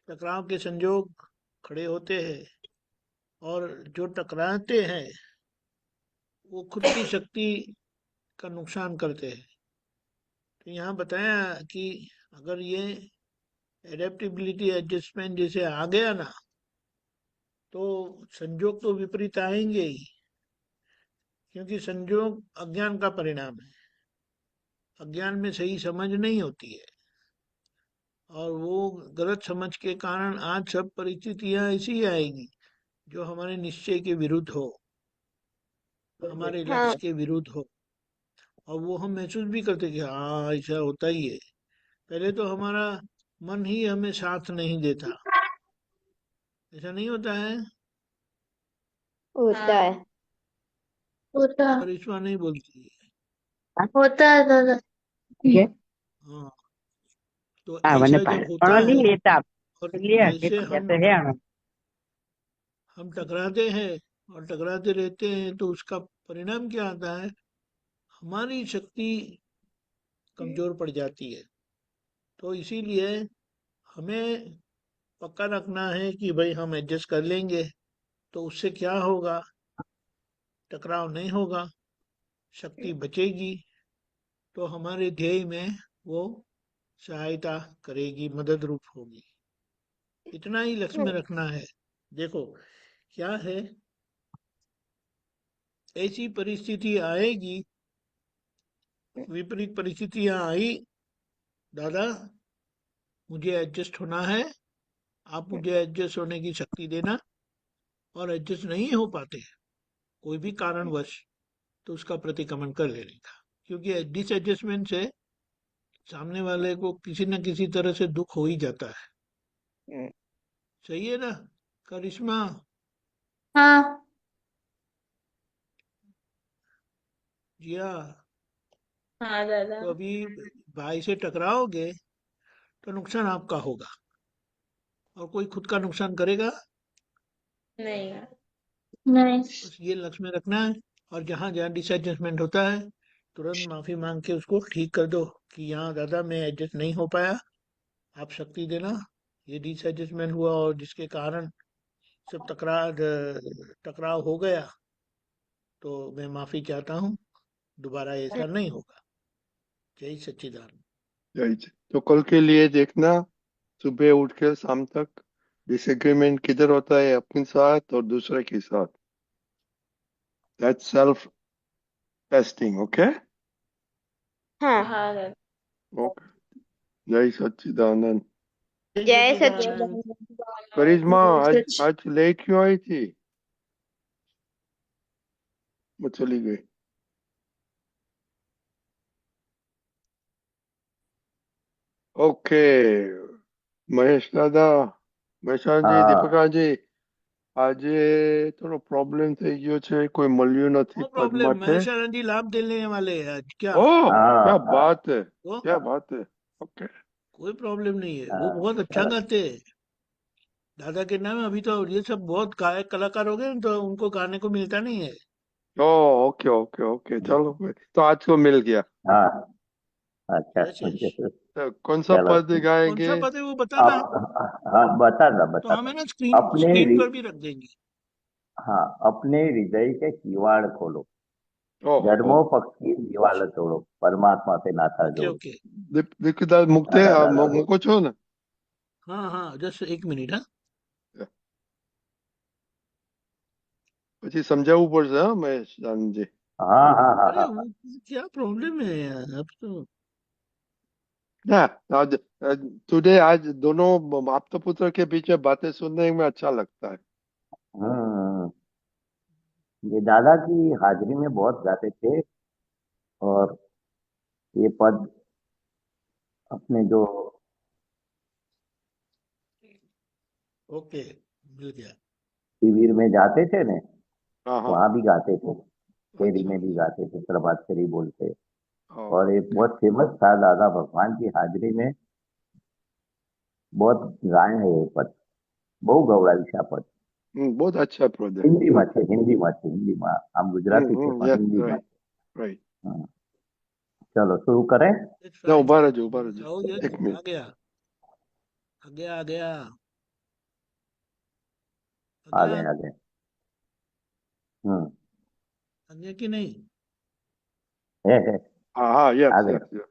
S6: टकराव के संजोग खड़े होते हैं, और जो टकराते हैं वो खुद की शक्ति का नुकसान करते हैं। तो यहाँ बताया कि अगर ये एडेप्टेबिलिटी एडजस्टमेंट जैसे आ गया ना, तो संजोग तो विपरीत आएंगे ही, क्योंकि संजोग अज्ञान का परिणाम है। अज्ञान में सही समझ नहीं होती है, और वो गलत समझ के कारण आज सब परिस्थितियां ऐसी आएगी जो हमारे निश्चय के विरुद्ध हो, हमारे
S5: हाँ
S6: लक्ष्य के विरुद्ध हो। और वो हम महसूस भी करते कि हाँ ऐसा होता ही है। पहले तो हमारा मन ही हमें साथ नहीं देता, ऐसा नहीं होता है?
S5: होता है।
S4: हाँ।
S2: होता
S6: करिश्मा नहीं बोलती है।
S2: होता है दादा।
S6: हाँ, तो
S3: મને
S6: ऐसा जब होता
S3: પણ
S6: है,
S3: નહીં લેતા
S6: और
S3: લે
S6: जैसे
S3: देखो जैसे है
S6: हम टकराते हैं और टकराते रहते हैं, तो उसका परिणाम क्या आता है? हमारी शक्ति कमजोर पड़ जाती है। तो इसीलिए हमें पक्का रखना है कि भाई हम एडजस्ट कर लेंगे, तो उससे क्या होगा? टकराव नहीं होगा, शक्ति बचेगी, तो हमारे ध्येय में वो सहायता करेगी, मदद रूप होगी। इतना ही लक्ष्य में रखना है। देखो क्या है, ऐसी परिस्थिति आएगी, विपरीत परिस्थितियां आई, दादा मुझे एडजस्ट होना है, आप मुझे एडजस्ट होने की शक्ति देना। और एडजस्ट नहीं हो पाते कोई भी कारणवश, तो उसका प्रतिक्रमण कर लेने का, क्योंकि डिसएडजस्टमेंट से सामने वाले को किसी न किसी तरह से दुख हो ही जाता है। सही है ना करिश्मा?
S2: हाँ
S6: जिया।
S4: हाँ दादा।
S6: तो अभी भाई से टकराओगे तो नुकसान आपका होगा, और कोई खुद का नुकसान करेगा?
S4: नहीं।
S2: नहीं।
S6: बस ये लक्ष्य में रखना है। और जहां जहां डिसएडजस्टमेंट होता है, तुरंत माफी मांग के उसको ठीक कर दो कि यहाँ दादा मैं एडजस्ट नहीं हो पाया, आप शक्ति देना। ये डिसएडजस्टमेंट हुआ और जिसके कारण सब टकराव हो गया, तो मैं माफी चाहता हूँ, दोबारा ऐसा नहीं होगा। जय सच्चिदानंद।
S1: राइट, तो कल के लिए देखना सुबह उठ के शाम तक डिसएग्रीमेंट किधर होता है, अपने साथ और दूसरे के साथ। That's self testing, okay.
S5: हाँ
S4: हाँ दादा।
S1: ओके। जय सच्चिदानंद।
S5: जय
S6: सच्चिदानंद।
S5: सच्चिदानंद।
S1: करिश्मा आज लेट क्यों आई थी? वो चली गई। ओके મહેશ દાદા, મહેશાનજી,
S3: हाँ
S1: દીપકાજી, આજે થોડો પ્રોબ્લેમ થઈ ગયો છે, કોઈ મળ્યું નથી
S6: नो
S1: પદ
S6: प्रॉब्लम,
S1: માટે।
S6: महेशानंद जी लाभ देने वाले हैं आज क्या?
S1: ओह क्या
S3: हाँ
S1: बात है,
S6: तो
S1: क्या बात है। ओके
S6: कोई प्रॉब्लम नहीं है, वो
S3: हाँ,
S6: बहुत अच्छा गाते हैं। दादा के नाम अभी तो ये सब बहुत गायक कलाकार हो गए ना, तो उनको गाने को मिलता नहीं है।
S1: ओह ओके ओके ओके, चलो भाई, तो आज को मिल गया।
S3: हाँ अच्छा
S6: यस यस।
S1: तो कौन सा
S3: चलो
S1: पद
S6: कौन
S1: गाएंगे?
S6: सा पद है वो बताना है,
S3: हाँ बता
S6: तो
S3: बता
S6: हम है ना स्क्रीन
S3: अपने
S6: स्क्रीन पर भी रख देंगे।
S3: हाँ अपने हृदय के किवाड़ खोलो,
S1: ओहो
S3: जन्मों पक्षी दीवाल तोड़ो, परमात्मा से नाता
S6: ओके
S3: जोड़ो।
S6: ओके।
S1: દીપકદાસ મુક્તે
S3: दादा दादा बोल।
S1: મૂકો છો ને?
S6: हाँ हाँ, जस्ट एक मिनट। हाँ
S1: પછી સમજાવવું પડશે હા મહેશાનજી।
S3: हाँ हाँ हाँ
S6: अरे
S3: हाँ
S6: वो क्या प्रॉब्लम है यार, अब तो
S1: ना आज टुडे आज दोनों माता पुत्र के बीच में बातें सुनने में अच्छा लगता है।
S3: हम्म, ये दादा की हाजिरी में बहुत गाते थे, और ये पद अपने जो
S6: ओके, मिल गया।
S3: शिविर में जाते थे ने,
S1: हाँ हाँ
S3: वहां भी गाते थे, फेरी
S1: अच्छा
S3: में भी गाते थे, प्रभात फेरी बोलते। और एक
S1: ओके
S3: बहुत फेमस था, दादा भगवान की हाजिरी में बहुत गाए हैं ये पद, बहु गौरव पद।
S1: बहुत अच्छा पद है।
S3: હિન્દીમાં છે, હિન્દીમાં આમ ગુજરાતી છે પણ
S1: यस
S3: હિન્દીમાં
S1: राइट
S3: છે।
S1: राइट।
S3: હા, ચલો शुरू करें।
S6: इट्स
S1: ना
S6: फाइन।
S1: उभा रहજો उभा रहજો
S6: जाओ ये
S1: एक
S6: आ
S1: मिनट।
S6: गया आ गया आ गया आ
S3: आ
S6: गया
S3: गए आ गए। हम्म
S6: आ गया कि नहीं?
S3: है
S1: हाँ हाँ
S3: आ
S1: यस
S3: गए।
S1: Yes yes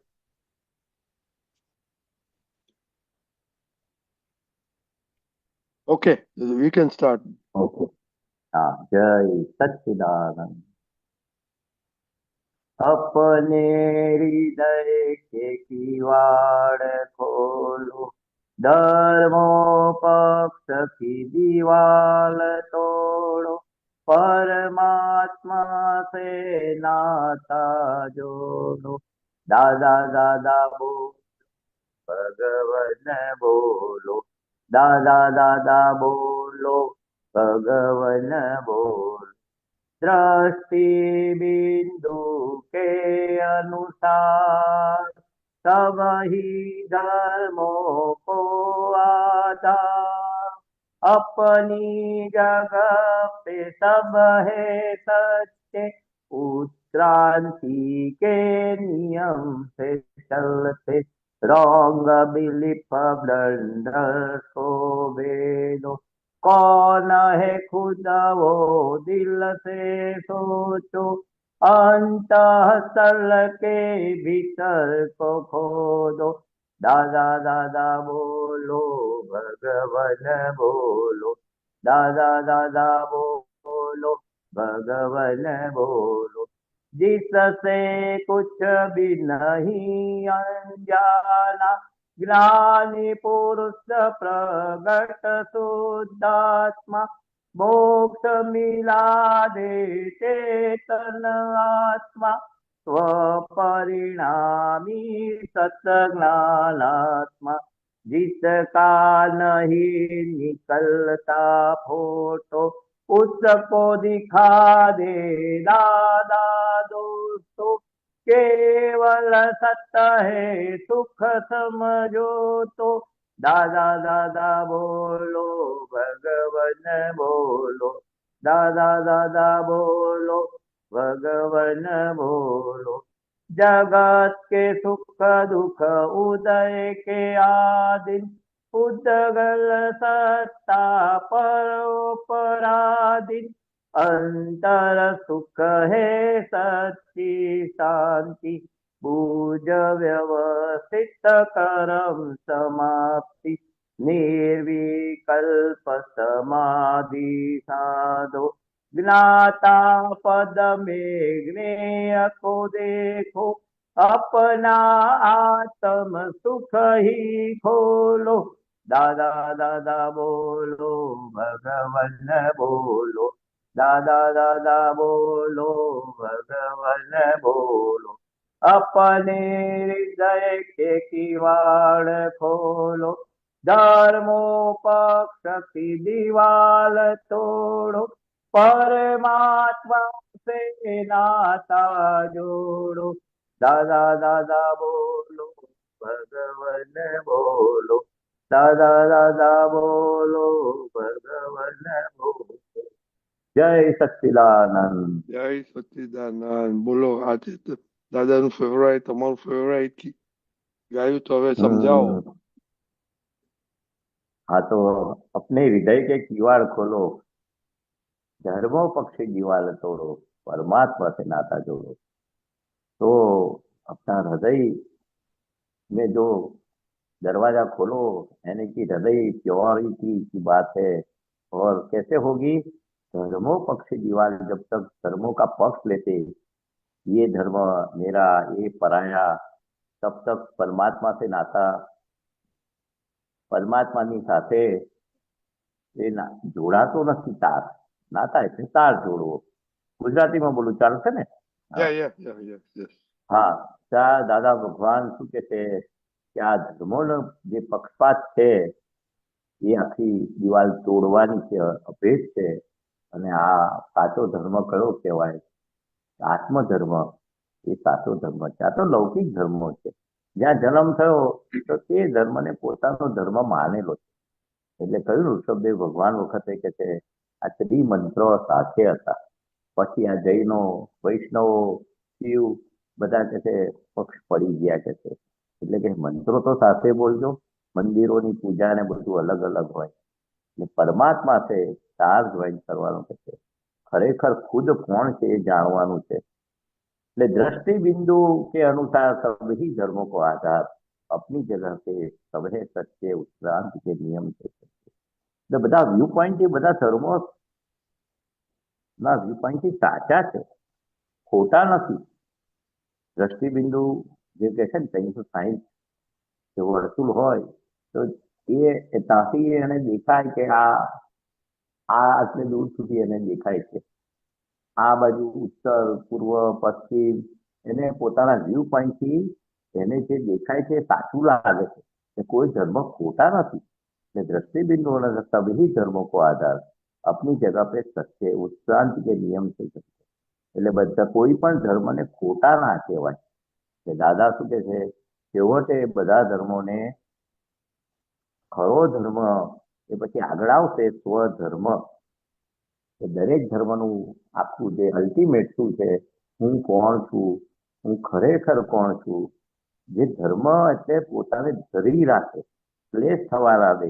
S1: okay we can start.
S3: Okay हाँ, जय सच्चिदानंद। अपने हृदय के किवाड़ खोलो, धर्मोपक्ष की दीवाल तोड़ो, परमात्मा से नाता जोड़ो। दादा दादा बोलो, भगवन बोलो, दादा दादा बोलो, भगवन बोलो। दृष्टि बिंदु के अनुसार सब ही धर्मों को आधार, अपनी जगह पे सब है सच्चे, उत्क्रांति के नियम से चलते, रॉन्ग बिलीफ ब्लंडर को बेदो। कौन है खुद वो दिल से सोचो, अंतःस्थल के भीतर को खोदो। दादा दादा बोलो, भगवन बोलो, दादा दादा बोलो, भगवन बोलो। जिससे कुछ भी नहीं अनजाना, ज्ञानी पुरुष प्रगट शुद्धात्मा, मोक्ष मिला दे चेतन आत्मा, स्वपरिणामी सतज्ञानात्मा, जिसका नहीं निकलता फोटो, उसको दिखा दे दादा दोस्तों। केवल सत्य है सुख समझो तो, दादा दादा बोलो, भगवन बोलो, दादा दादा बोलो, भगवन बोलो। जगत के सुख दुख उदय के आदिन, उदगल सत्ता परोपराधीन, अंतर सुख है सच्ची शांति, पूज व्यवस्थित करम समाप्ति, निर्विकल्प समाधि साधो। ज्ञाता पद में ज्ञेय को देखो, अपना आत्म सुख ही खोलो। दादा दादा बोलो, भगवन बोलो। दादा दादा बोलो, भगवन बोलो। अपने हृदय के किवाड़ खोलो। धर्मोपक्ष की दीवाल तोड़ो। परमात्मा से नाता जोड़ो। दादा दादा बोलो, भगवन बोलो। दादा दादा बोलो, भगवन बोलो। जय सच्चिदानंद।
S1: જય સચ્ચિદાનંદ. બોલો, આજે તો દાદાનું ફેવરાઇટ, તમારું ફેવરાઇટ ગાયું, તો હવે સમજાવો.
S3: हाँ, तो अपने हृदय के किवाड़ खोलो। धर्मों पक्षी दीवार तोड़ो। परमात्मा से नाता जोड़ो। तो अपना हृदय में जो दरवाजा खोलो, यानी कि हृदय प्योरिटी की बात है। और कैसे होगी? धर्मों पक्षी दीवार, जब तक धर्मों का पक्ष लेते, ये धर्म मेरा, ये पराया, तब तक परमात्मा से नाता, પરમાત્માની સાથે એ જોડાતો નથી. તાર નાતા એટલે તાર જોડવો. ગુજરાતીમાં બોલું ચાલશે ને?
S1: યા યા યા યસ યસ.
S3: હા, ત્યાં દાદા ભગવાન શું કે છે કે આ ધર્મોનો જે પક્ષપાત છે એ આખી દિવાલ તોડવાની છે, અભેદ છે. અને આ સાચો ધર્મ કયો કહેવાય? આત્મધર્મ એ સાચો ધર્મ છે. આ તો લૌકિક ધર્મો છે. જ્યાં જન્મ થયો તો તે ધર્મને પોતાનો ધર્મ માનેલો છે. એટલે કહ્યું ઋષભદેવ ભગવાન વખતે કે છે આ ત્રિમંત્રો સાથે હતા. પછી આ જૈનો, વૈષ્ણવો, શિવ બધા કે છે પક્ષ પડી ગયા કે છે. એટલે કે મંત્રો તો સાથે બોલજો, મંદિરોની પૂજા ને બધું અલગ અલગ હોય. એટલે પરમાત્મા છે તાર જોઈન કરવાનું કે છે. ખરેખર ખુદ કોણ છે એ જાણવાનું છે. એટલે दृष्टि बिंदु के अनुसार सभी धर्मों को आधार अपनी जगह पे सभे सत्य उत्क्रांत के नियम से એટલે બધા વ્યૂ પોઈન્ટ એ બધા ધર્મો ના વ્યૂ પોઈન્ટ થી સાચા છે, ખોટા નથી. દ્રષ્ટિ બિંદુ જે કે છે ને 360 જે વર્તુળ હોય તો એ ત્યાંથી એને દેખાય કે આ આટલે દૂર સુધી એને દેખાય છે. આ બાજુ ઉત્તર, પૂર્વ, પશ્ચિમ એને પોતાના વ્યૂ પોઈન્ટ થી એને જે દેખાય છે સાચું લાગે છે. કે કોઈ ધર્મ ખોટા નથી. दृष्टि बिंदु होने से सभी धर्मों को आधार अपनी जगह पे सत्य उत्क्रांत के नियम से सकते. એટલે બધા કોઈ પણ ધર્મને ખોટા ના કહેવાય. દાદા શું કે છે છેવટે બધા ધર્મોને ખરો ધર્મ એ પછી આગળ આવશે સ્વધર્મ. દરેક ધર્મનું આખું જે અલ્ટિમેટ શું છે, હું કોણ છું, હું ખરેખર કોણ છું. જે ધર્મ એટલે પોતાને ધરી રાખે, ક્લેશ થવા લાગે.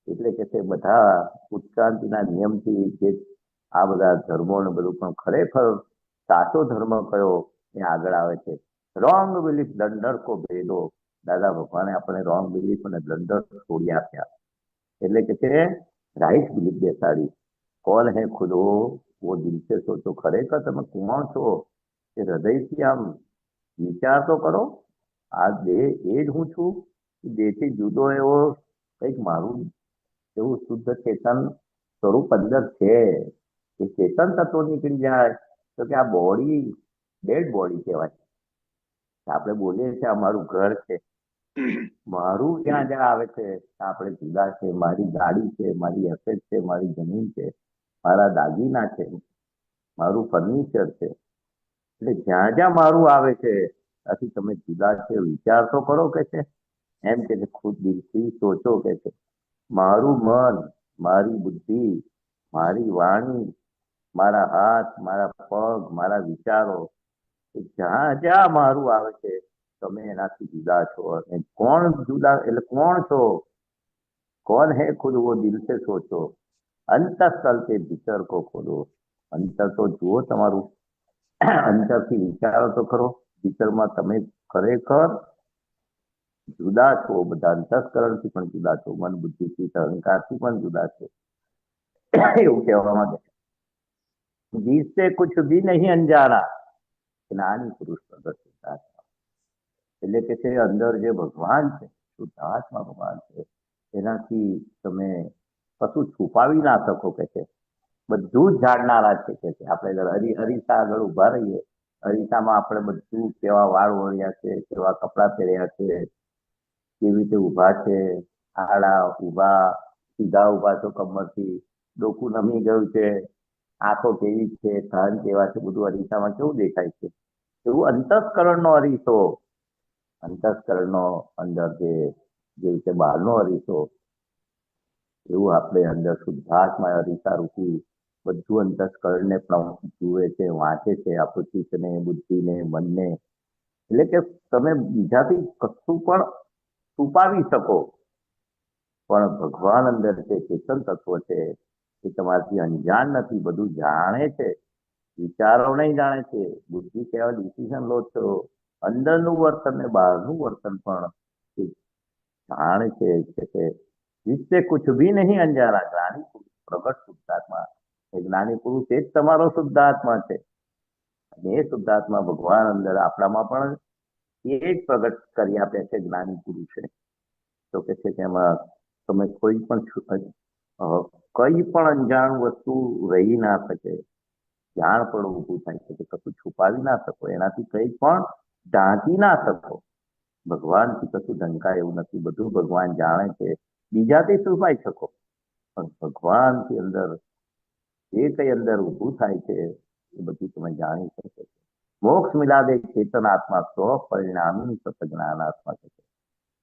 S3: એટલે કે તે બધા ઉત્ક્રાંતિના નિયમથી જે આ બધા ધર્મો ને બધું, પણ ખરેખર સાચો ધર્મ કયો એ આગળ આવે છે. રોંગ બિલીફ બ્લન્ડર કો ભેદો. દાદા ભગવાને આપણે રોંગ બિલીફ અને બ્લન્ડર છોડી આપ્યા. એટલે કે છે રાઈટ બિલીફ બેસાડી. કોણ હે ખુદ वो दिल से सोचो. ખરેખર તમે કોણ છો એ હૃદયથી આમ વિચાર તો કરો. આ દેહ એ જ હું છું. દેહથી જુદો એવો કંઈક મારું એવું શુદ્ધ ચેતન સ્વરૂપ અંદર છે. એ ચેતન તત્વો નીકળી જાય તો કે આ બોડી ડેડ બોડી કહેવાય. આપણે બોલીએ છીએ અમારું ઘર છે, મારું જ્યાં જ્યાં આવે છે આપણે જુદા છે. મારી ગાડી છે, મારી એસેટ છે, મારી જમીન છે, મારા દાગીના છે, મારું ફર્નિચર છે. એટલે જ્યાં જ્યાં મારું આવે છે ત્યાંથી તમે જુદા છે. વિચાર તો કરો કે છે. એમ કે ખુદ દિલથી સોચો કે છે મારું મન, મારી બુદ્ધિ, મારી વાણી, મારા હાથ, મારા પગ, મારા વિચારો, જ્યાં જ્યાં મારું આવે છે તમે એનાથી જુદા છો. અને કોણ જુદા એટલે કોણ છો? कौन है खुद वो दिल से सोचो. अंतस्थल के भीतर को खोलो. अंतर तो જુઓ તમારું, અંતરથી વિચારો તો ખરો. ભીતરમાં તમે ખરેખર જુદા છો. બધા અંતસ્કરણથી પણ જુદા છો, મન બુદ્ધિથી અહંકારથી પણ જુદા છો. એવું કહેવા માંગે છે. जिससे कुछ भी नहीं अनजाना ज्ञानी पुरुष प्रगट होता है. એટલે કે છે અંદર જે ભગવાન છે, શુદ્ધાત્મા ભગવાન છે, એનાથી તમે કશું છુપાવી ના શકો કે છે. બધું જ જાણનારા છે કે છે. આપણે અરીસા આગળ ઉભા રહીએ, અરીસામાં આપણે બધું કેવા વાળ ઓળ્યા છે, કેવા કપડાં પહેર્યા છે, કેવી રીતે ઉભા છે, આડા ઉભા, સીધા ઉભા છો કમરથી, ડોકું નમી ગયું છે, આંખો કેવી છે, કાન કેવા છે, બધું અરીસામાં કેવું દેખાય છે. એવું અંતઃકરણનો અરીસો, અંતઃકરણનો અંદર જે રીતે બહારનો અરીસો, એવું આપણે અંદર શુદ્ધાત્મા અરીસા રૂપી બધું અંતઃકરણને પણ જુએ છે, વાંચે છે, આપણું ચિત્તને, બુદ્ધિને, મનને. એટલે કે તમે બીજાથી કશું પણ છુપાવી શકો, પણ ભગવાન અંદર છે, ચેતન તત્વ છે, એ તમારાથી અંજાન નથી, બધું જાણે છે. વિચારો નહીં જાણે છે, બુદ્ધિ કેવા ડિસિઝન લો છો, અંદરનું વર્તન ને બહારનું વર્તન પણ એ જાણે છે કે जिससे कुछ भी नहीं अंजाना ज्ञानी पुरुष प्रगट शुद्धात्मा, એ જ્ઞાની પુરુષ એ જ તમારો શુદ્ધાત્મા છે. અને એ શુદ્ધાત્મા ભગવાન અંદર આપણામાં પણ એ જ પ્રગટ કરી આપે છે જ્ઞાની પુરુષે. તો કે છે કે એમાં તમે કોઈ પણ કઈ પણ અંજાણ વસ્તુ રહી ના શકે, જાણ પણ ઊભું થાય છે કે કશું છુપાવી ના શકો, એનાથી કઈ પણ ઢાંકી ના શકો. ભગવાનથી કશું ઢંકાય એવું નથી, બધું ભગવાન જાણે છે. બીજાથી છુપાઈ શકો, પણ ભગવાનથી અંદર જે કઈ અંદર ઊભું થાય છે એ બધું તમે જાણી શકો છો. મોક્ષ મિલાદે ચેતન આત્મા સ્વ પરિણામી સત જ્ઞાનાત્મા છે.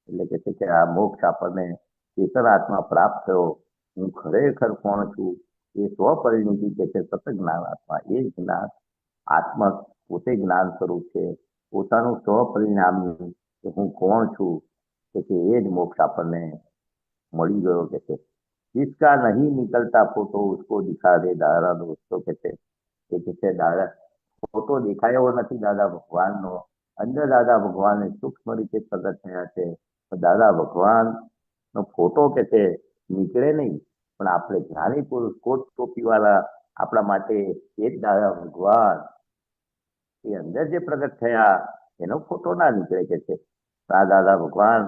S3: એટલે કે છે કે આ મોક્ષ આપણને ચેતન આત્મા પ્રાપ્ત થયો, હું ખરેખર કોણ છું એ સ્વપરિણીતિ કે છે સત જ્ઞાનાત્મા. એ જ્ઞાન આત્મા પોતે જ્ઞાન સ્વરૂપ છે, પોતાનું સ્વપરિણામી કે હું કોણ છું કે એ જ મોક્ષ આપણને મળી ગયો કે છે. जिसका नहीं निकलता फोटो उसको दिखा दे दादा दोस्तों કે છે દાદા ફોટો દેખાયો નથી દાદા ભગવાનનો, અંદર દાદા ભગવાન સૂક્ષ્મ રીતે પ્રગટ થયા છે. દાદા ભગવાન નો ફોટો કે છે નીકળે નહીં, પણ આપણે જ્ઞાની પુરુષ કોટ ટોપી વાળા આપણા માટે એ જ દાદા ભગવાન એ અંદર જે પ્રગટ થયા એનો ફોટો ના નીકળે કે છે. દાદા ભગવાન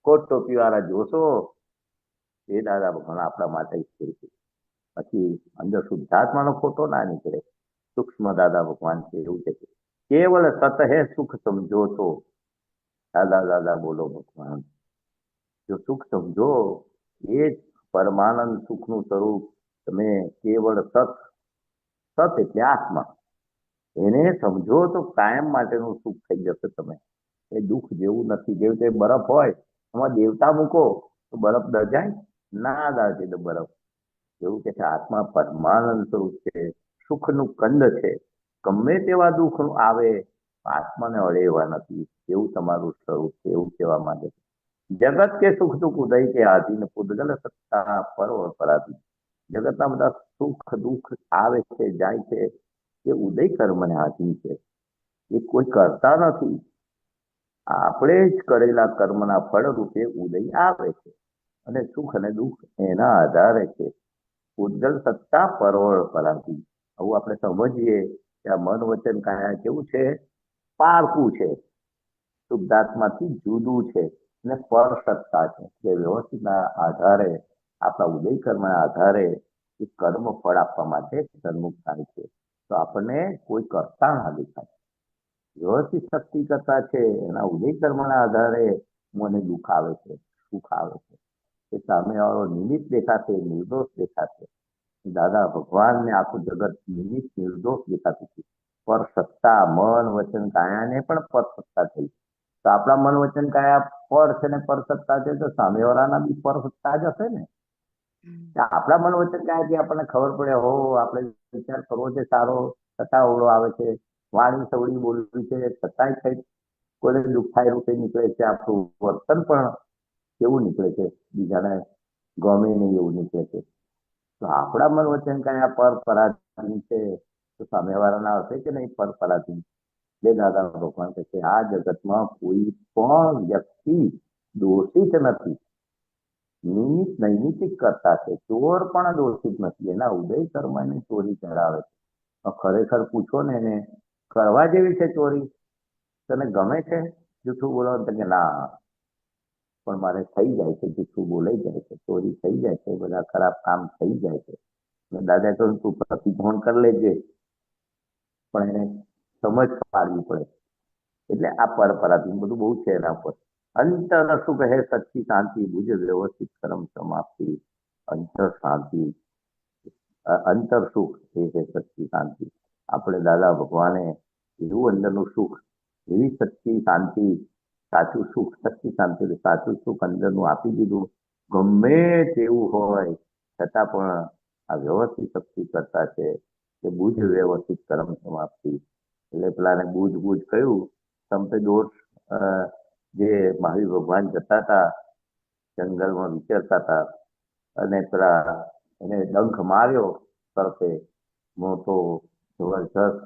S3: કોટ ટોપી વાળા જોશો એ દાદા ભગવાન આપણા માટે સ્થિર છે. પછી અંદર શુદ્ધાત્માનો ફોટો ના નીકળે, સૂક્ષ્મ દાદા ભગવાન છે એવું છે. કેવળ સત હે સુખ સમજો તો દાદા બોલો ભગવાન. જો સુખ સમજો એ જ પરમાનંદ સુખનું સ્વરૂપ, તમે કેવળ સત એટલે આત્મા, એને સમજો તો કાયમ માટેનું સુખ થઈ જશે. તમે એ દુઃખ જેવું નથી. જેવું તે બરફ હોય એમાં દેવતા મૂકો તો બરફ દજાય ના દાજે તો બરફ. એવું કે છે આત્મા પરમાનંદ સ્વરૂપ છે, સુખનું કંદ છે. ગમે તેવા દુઃખ આવે આત્માને અડેવા નથી, એવું તમારું સ્વરૂપ છે, એવું કહેવા માંગે છે. જગત કે સુખ દુઃખ ઉદય કે આધીન પૂતગલ સત્તા પરાધીન. જગતના બધા સુખ દુઃખ આવે છે જાય છે એ ઉદય કર્મને આધીન છે, એ કોઈ કરતા નથી. આપણે જ કરેલા કર્મના ફળ રૂપે ઉદય આવે છે, અને સુખ અને દુઃખ એના આધારે છે. ઉદ્ગલ સત્તા પરવળ પરાધી. આવું આપણે સમજીએ કે આ મન વચન કાયા કેવું છે, પારકું છે, શુદ્ધાત્માથી જુદું છે, અને પર સત્તા છે. જે વ્યવસ્થિતના આધારે આપણા ઉદય કર્મના આધારે એ કર્મ ફળ આપવા માટે સન્મુખ થાય છે. તો આપણને કોઈ કરતા ના દેખાય, વ્યવસ્થિત શક્તિ કરતા છે. એના ઉદય કર્મના આધારે મને દુઃખ આવે છે, સુખ આવે છે. એ સામે વાળો નિમિત્ત દેખાશે, નિર્દોષ દેખાશે. દાદા ભગવાનને આખું જગત નિમિત્ત નિર્દોષ દેખાતું છે. પર સત્તા મન વચન કાયાને પણ પર સત્તા થઈ. તો આપણા મન વચન કાયા પર છે ને પર સત્તા છે, તો સામેવાળાના બી પર સત્તા જ હશે ને. આપણા મન વચન કાયાથી આપણને ખબર પડે, હો આપણે વિચાર કરવો છે સારો, છતાં ઓળો આવે છે, વાણી સવડી બોલવી છે છતાંય કઈ કોઈને દુખાય રૂપે નીકળે છે. આપણું વર્તન પણ કેવું નીકળે છે, બીજાને ગમે નહીં એવું નીકળે છે. તો આપણા મન વચન કાયા પર પરાધીન છે, તો સામેવાળાના હશે કે નહીં પર પરાધીન. એટલે દાદા ભગવાન કહે છે આ જગતમાં કોઈ પણ વ્યક્તિ દોષિત નથી, નિમિત્ત નૈમિતિક કરતા છે. ચોર પણ દોષિત નથી, એના ઉદય કર્મ એને ચોરી ચડાવે છે. ખરેખર પૂછો ને એને કરવા જેવી છે ચોરી, તને ગમે છે? જૂઠું બોલો તો કે ના, પણ મારે થઈ જાય છે, જૂઠું બોલાઈ જાય છે, ચોરી થઈ જાય છે, બધા ખરાબ કામ થઈ જાય છે. દાદા કહ્યું તું પ્રતિક્રમણ કરી લેજે, પણ એને સમજ પાડવી પડે. એટલે આ પરપરાથી બધું બહુ છે એના પર. અંતર સુખ હે સચ્ચી શાંતિ, ભુજ વ્યવસ્થિત કર્મ સમાપ્તિ. અંતર શાંતિ, અંતર સુખ એ છે સચ્ચી શાંતિ. આપણે દાદા ભગવાને એવું અંદરનું સુખ, એવી સચ્ચી શાંતિ, સાચું સુખ, સચ્ચી શાંતિ, સાચું સુખ અંદરનું આપી દીધું. ગમે તેવું હોય છતાં પણ આ વ્યવસ્થિત શક્તિ કરતા છે કે બુજ વ્યવસ્થિત કર્મ સમાપ્તિ. એટલે પેલાને બુજ બુજ કહ્યું. સંતે દોષ જે મહાવીર ભગવાન જતા હતા, જંગલમાં વિચરતા હતા, અને પેલા એને ડંખ માર્યો તરફે મોટો જબરજસ્ત,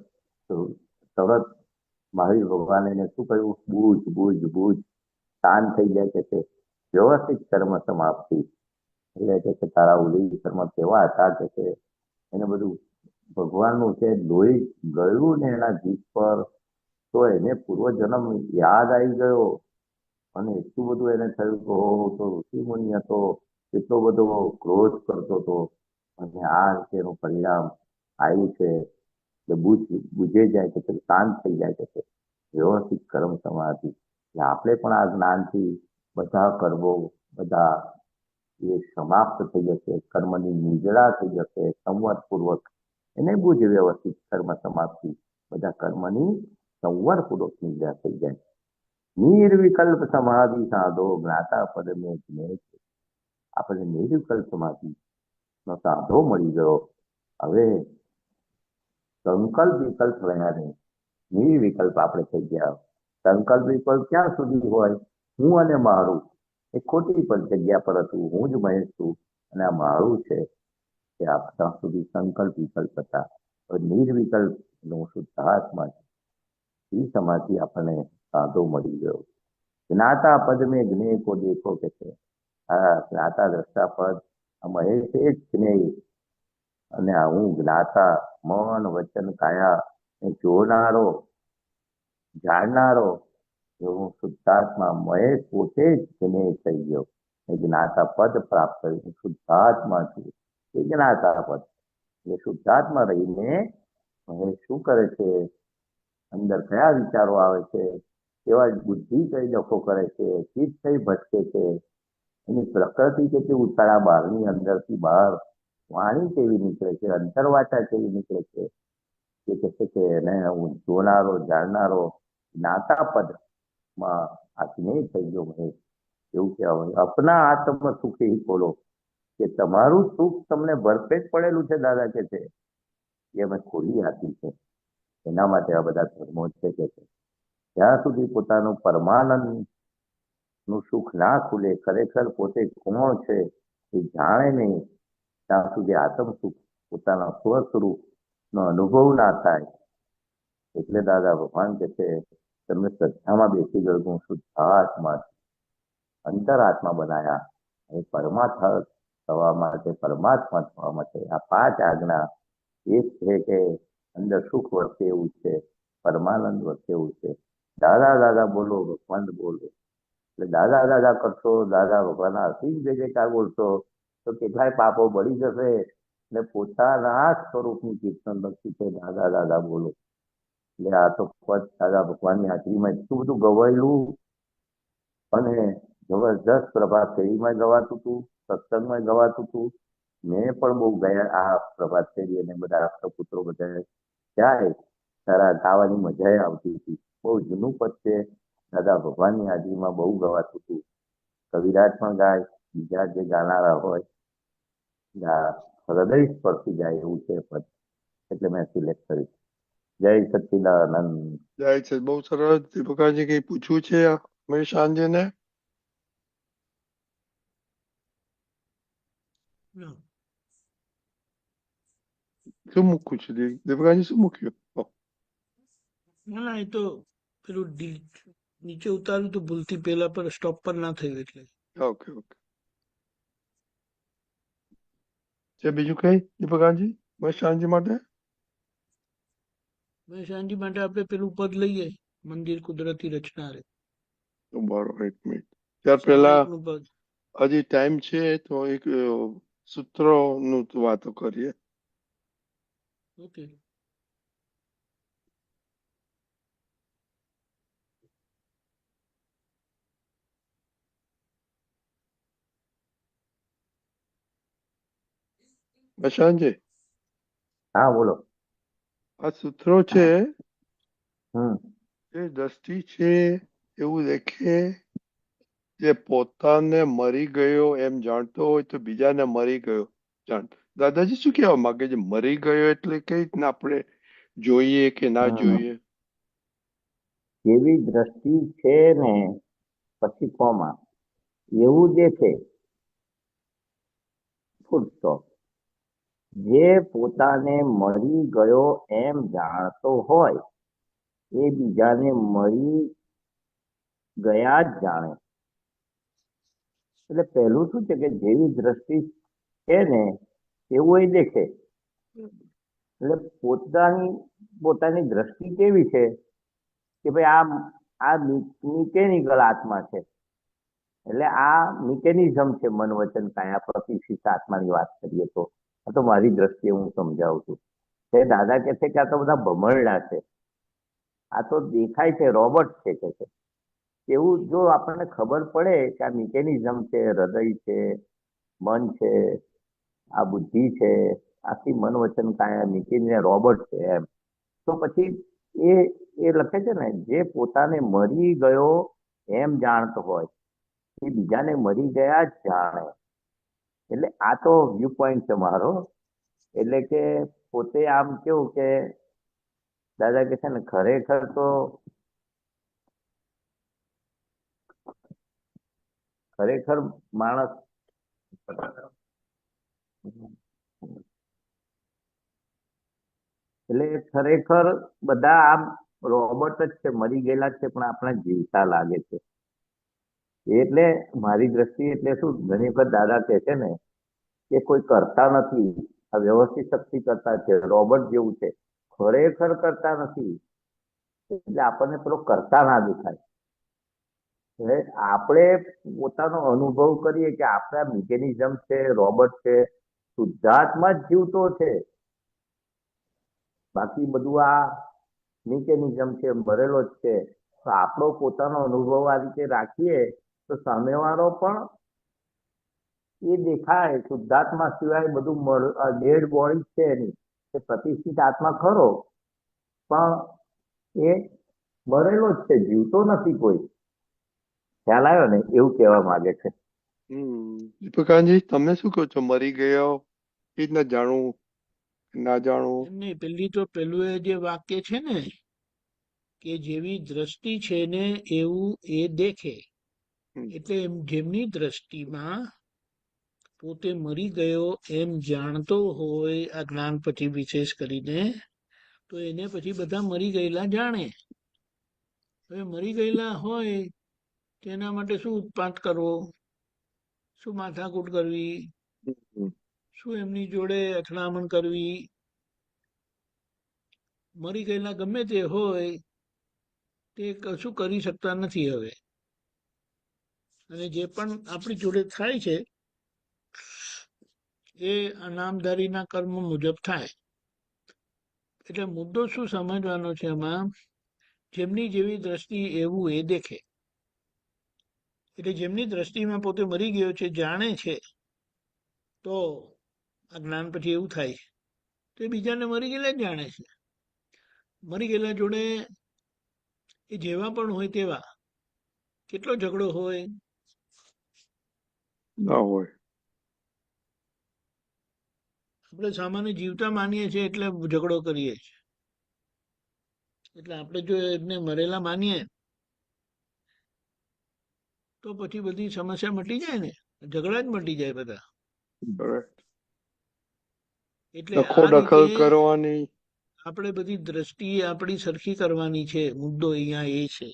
S3: તરત મહાવીર ભગવાન એને શું કહ્યું? બુજ બુજ બુજ, શાંત થઈ જાય કે છે વ્યવસ્થિત કર્મ સમાપ્તિ. એટલે કે છે તારા ઉદય કર્મ કેવા હતા કે છે એને બધું ભગવાનનું છે લોહી ગયું ને એના જીભ પર, તો એને પૂર્વજન્મ યાદ આવી ગયો. અને એટલું બધું એને થયું કે તો ઋષિમુનિ હતો, એટલો બધો ક્રોધ કરતો હતો, અને આ રીતે એનું પરિણામ આવ્યું છે કે બુજે જાય કે શાંત થઈ જાય કે વ્યવસ્થિત કર્મ સમાધિ. એટલે આપણે પણ આ જ્ઞાનથી બધા કર્મો બધા એ સમાપ્ત થઈ જશે, કર્મની નિજળા થઈ જશે સંવરપૂર્વક. એને બુજ વ્યવસ્થિત કર્મ સમાપ્તિ, બધા કર્મની સંવરપૂર્વક નિજળા થઈ જાય. નિર્વિકલ્પ સમાધિ સાધો જ્ઞાતા પદ મેં જ્ઞેય. આપણે નિર્વિકલ્પ સમાધિ નો સાધો મળી ગયો. હવે સંકલ્પ વિકલ્પ રહ્યા નહીં, નિર્વિકલ્પ આપણે થઈ ગયા. સંકલ્પ વિકલ્પ ક્યાં સુધી હોય? હું અને મારું એ ખોટી પણ જગ્યા પર હતું. હું જ મહેશ છું અને આ મારું છે, કે ત્યાં સુધી સંકલ્પ વિકલ્પ હતા. હવે નિર્વિકલ્પ નો શુદ્ધાત્મા છે, એ સમાધિ આપણને સાધો મળી ગયો. જ્ઞાતા પદ મેં જ્ઞેય કો દેખો કે છે આ જ્ઞાતા દ્રષ્ટા પદ, આ મહેશ એ જ જ્ઞેય, અને આ હું જ્ઞાતા મન વચન કાયા એ જોનારો જાણનારો હું શુદ્ધાત્મા મહેશ પોતે જ જ્ઞેય થઈ ગયો. એ જ્ઞાતા પદ પ્રાપ્ત કર્યું, શુદ્ધાત્મા છું એ જ્ઞાતા પદ. એટલે શુદ્ધાત્મા રહીને મહેશ શું કરે છે? અંદર કયા વિચારો આવે છે, કેવા બુદ્ધિ કઈ ડખો કરે છે, ચિત્ત કઈ ભટકે છે, એની પ્રકૃતિ કેટલી ઉતાળા બહારની અંદરથી બહાર, વાણી કેવી નીકળે છે, અંતરવાચા કેવી નીકળે છે, એ કહે છે એને હું જોનારો જાણનારો જ્ઞાતા પદ માં આ જ્ઞેય થઈ ગયો મહેશ. એવું કહેવાય. અપના આત્મ સુખ એ બોલો કે તમારું સુખ તમને ભરપેટ પડેલું છે. દાદા કે છે એ અમે ખોલી આપી છે. એના માટે આ બધા ધર્મો છે કે છે જ્યાં સુધી પોતાનું પરમાનંદ નું સુખ ના ખુલે, ખરેખર પોતે કોણ છે એ જાણે નહીં, ત્યાં સુધી આત્મ સુખ પોતાના સ્વસ્વરૂપ નો અનુભવ ના થાય. એટલે દાદા ભગવાન કે છે તમને શ્રદ્ધામાં બેસી ગયો હું શુદ્ધાત્મા અંતરાત્મા બનાયા. એ પરમાત્મા થવા માટે, પરમાત્મા થવા માટે આ 5 આજ્ઞા એક છે કે અંદર સુખ વર્તે એવું છે, પરમાનંદ વર્તે એવું છે. દાદા દાદા બોલો, ભગવાન બોલો. એટલે દાદા દાદા કરશો, દાદા ભગવાનના અસીમ જય જયકાર બોલશો તો કેટલાય પાપો બળી જશે, ને પોતાના સ્વરૂપની કીર્તન લખી છે દાદા દાદા બોલો. એટલે આ તો પદ દાદા ભગવાનની હાજરીમાં એટલું બધું ગવાયેલું, અને જબરજસ્ત પ્રભાત ફેરીમાં ગવાતું હતું, સત્સંગમાં ગવાતું હતું. મેં પણ બહુ ગયા આ પ્રભાત ફેરી, અને બધા આપણા પુત્રો બધા જાય તારા ગાવાની મજા આવતી હતી. બહુ જૂનું પદ છે, દાદા ભગવાનની હાજરીમાં બહુ ગવાતું હતું. કવિરાજ પણ ગાય, બીજા જે ગાનારા હોય હૃદય સ્પર્શી જાય એવું છે પદ, એટલે મેં સિલેક્ટ કર્યું. જય સચ્ચિદાનંદ.
S1: જય છે. બહુ સરસ. દીપકાજી કઈ પૂછવું છે મહેશાનજી ને? શું મૂકવું છે દીપકાજી? શું મૂક્યું?
S6: ના એ તો પેલું નીચે ઉતાર્યું તો ભૂલથી પેલા પર સ્ટોપ પર ના થયું એટલે.
S1: Okay okay. છે બીજું કઈ દીપકાજી મહેશાનજી માટે?
S6: મહેશાનજી માટે આપણે પેલું પદ લઈએ, મંદિર કુદરતી રચના રે.
S1: બરોબર, 1 મિનિટ. ત્યાર પહેલા
S6: સંકલ્પનું પદ.
S1: હજી ટાઈમ છે તો એક સૂત્રોનું વાતો કરીએ.
S6: ઓકે.
S1: પ્રશાંતજી,
S3: હા બોલો.
S1: આ સૂત્રો છે
S3: હમ
S1: એ દ્રષ્ટિ છે એવું દેખે જે પોતાને મરી ગયો એમ જાણતો હોય તો બીજાને મરી ગયો જાણતો. દાદાજી શું કહેવા માંગે છે? મરી ગયો એટલે કઈ રીતના આપણે જોઈએ કે ના
S3: હમ
S1: જોઈએ?
S3: જેવી દ્રષ્ટિ છે ને પછી કોમા એવું દેખે ફૂલ સ્ટોપ. જે પોતાને મરી ગયો એમ જાણતો હોય એ બીજાને મરી ગયા જ જાણે. એટલે પહેલું શું છે કે જેવી દ્રષ્ટિ છે ને એવું એ દેખે. એટલે પોતાની દ્રષ્ટિ કેવી છે કે ભાઈ આ મિકેનિકલ આત્મા છે. એટલે આ મિકેનિઝમ છે મન વચન કાયા પ્રતિષ્ઠિત આત્માની વાત કરીએ તો. આ તો મારી દ્રષ્ટિએ હું સમજાવું છું. તે દાદા કે છે કે આ તો બધા ભમરડા છે, આ તો દેખાય છે રોબોટ છે કે છે. એવું જો આપણને ખબર પડે કે આ મિકેનિઝમ છે, હૃદય છે, મન છે, આ બુદ્ધિ છે, આખી મન વચન કાયા મિકેનિઝમ રોબોટ છે એમ, તો પછી એ એ લખે છે ને જે પોતાને મરી ગયો એમ જાણતો હોય એ બીજાને મરી ગયા જ જાણે. એટલે આ તો વ્યૂ પોઈન્ટ છે મારો. એટલે કે પોતે આમ કેવું કે દાદા કે છે ને ખરેખર તો ખરેખર માણસ એટલે ખરેખર બધા આમ રોબોટ જ છે, મરી ગયેલા જ છે, પણ આપણે જીવતા લાગે છે. એટલે મારી દ્રષ્ટિએ એટલે શું ઘણી વખત દાદા કહે છે ને કે કોઈ કરતા નથી, આ વ્યવસ્થિત શક્તિ કરતા છે, રોબોટ જેવું છે, ખરેખર કરતા નથી. એટલે આપણને પેલો કરતા ના દેખાય. એટલે આપણે પોતાનો અનુભવ કરીએ કે આપણા મિકેનિઝમ છે, રોબોટ છે, શુદ્ધાત્મા જ જીવતો છે. બાકી બધું આ મિકેનિઝમ છે, ભરેલો જ છે. તો આપણો પોતાનો અનુભવ આ રીતે રાખીએ તો સામેવાળો પણ એ દેખાય. શુદ્ધાત્મા સિવાય બધું ડેડ બોડી છે એની, એ પ્રતિષ્ઠિત આત્મા ખરો પણ એ મરેલો જ છે, જીવતો નથી કોઈ. ખ્યાલ આવ્યો ને? એવું કહેવા માંગે છે.
S1: દીપકાનજી, તમે શું કહો છો? મરી ગયો એ જ ના જાણવું ના જાણવું?
S6: એમ નહીં, પેલું એ જે વાક્ય છે ને કે જેવી દ્રષ્ટિ છે ને એવું એ દેખે. એટલે જેમની દ્રષ્ટિમાં પોતે મરી ગયો એમ જાણતો હોય આ જ્ઞાન પછી વિશેષ કરીને, તો એને પછી બધા મરી ગયેલા જાણે. હવે મરી ગયેલા હોય તેના માટે શું ઉત્પાત કરવો, શું માથાકૂટ કરવી, શું એમની જોડે અથડામણ કરવી? મરી ગયેલા ગમે તે હોય તે કશું કરી શકતા નથી હવે. અને જે પણ આપણી જોડે થાય છે એ નામધારીના કર્મ મુજબ થાય. એટલે મુદ્દો શું સમજવાનો છે એમાં? જેમની જેવી દ્રષ્ટિ એવું એ દેખે. એટલે જેમની દ્રષ્ટિમાં પોતે મરી ગયો છે જાણે છે, તો આ જ્ઞાન પછી એવું થાય તો એ બીજાને મરી ગયેલા જ જાણે છે. મરી ગયેલા જોડે એ જેવા પણ હોય તેવા, કેટલો ઝઘડો હોય
S1: ના હોય.
S6: આપણે સામાન્ય જીવતા માનીએ છીએ એટલે ઝઘડો કરીએ છીએ. એટલે આપણે જો એમને મરેલા માનીએ તો પછી બધી સમસ્યા મટી જાય ને, ઝઘડા જ મટી જાય બધા. એટલે
S1: ડખો
S6: આ રીતે
S1: દખલ કરવાની.
S6: આપણે બધી દ્રષ્ટિ આપણી સરખી કરવાની છે. મુદ્દો અહીંયા એ છે.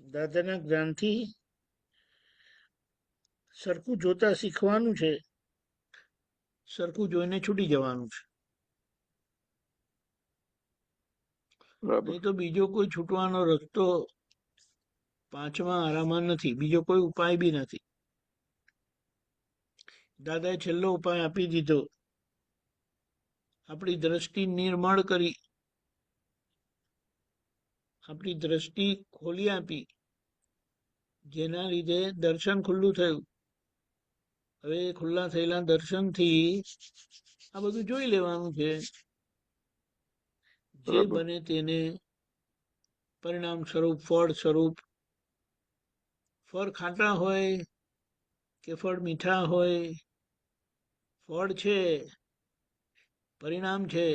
S6: દાદાના જ્ઞાનથી સરખું જોતા શીખવાનું છે, સરખું જોઈને છૂટી જવાનું છે.
S1: બરાબર.
S6: નહીં તો બીજો કોઈ છૂટવાનો રસ્તો પાંચમા આરામાં નથી, બીજો કોઈ ઉપાય બી નથી. દાદાએ છેલ્લો ઉપાય આપી દીધો, આપણી દ્રષ્ટિ નિર્મળ કરી, આપણી દ્રષ્ટિ ખોલી આપી, જેના લીધે દર્શન ખુલ્લું થયું. હવે ખુલ્લા થયેલા દર્શનથી આ બધું જોઈ લેવાનું છે. જે
S1: બરાબર.
S6: બને તેને પરિણામ સ્વરૂપ, ફળ સ્વરૂપ, ફળ ખાટા હોય કે ફળ મીઠા હોય, ફળ છે, પરિણામ છે,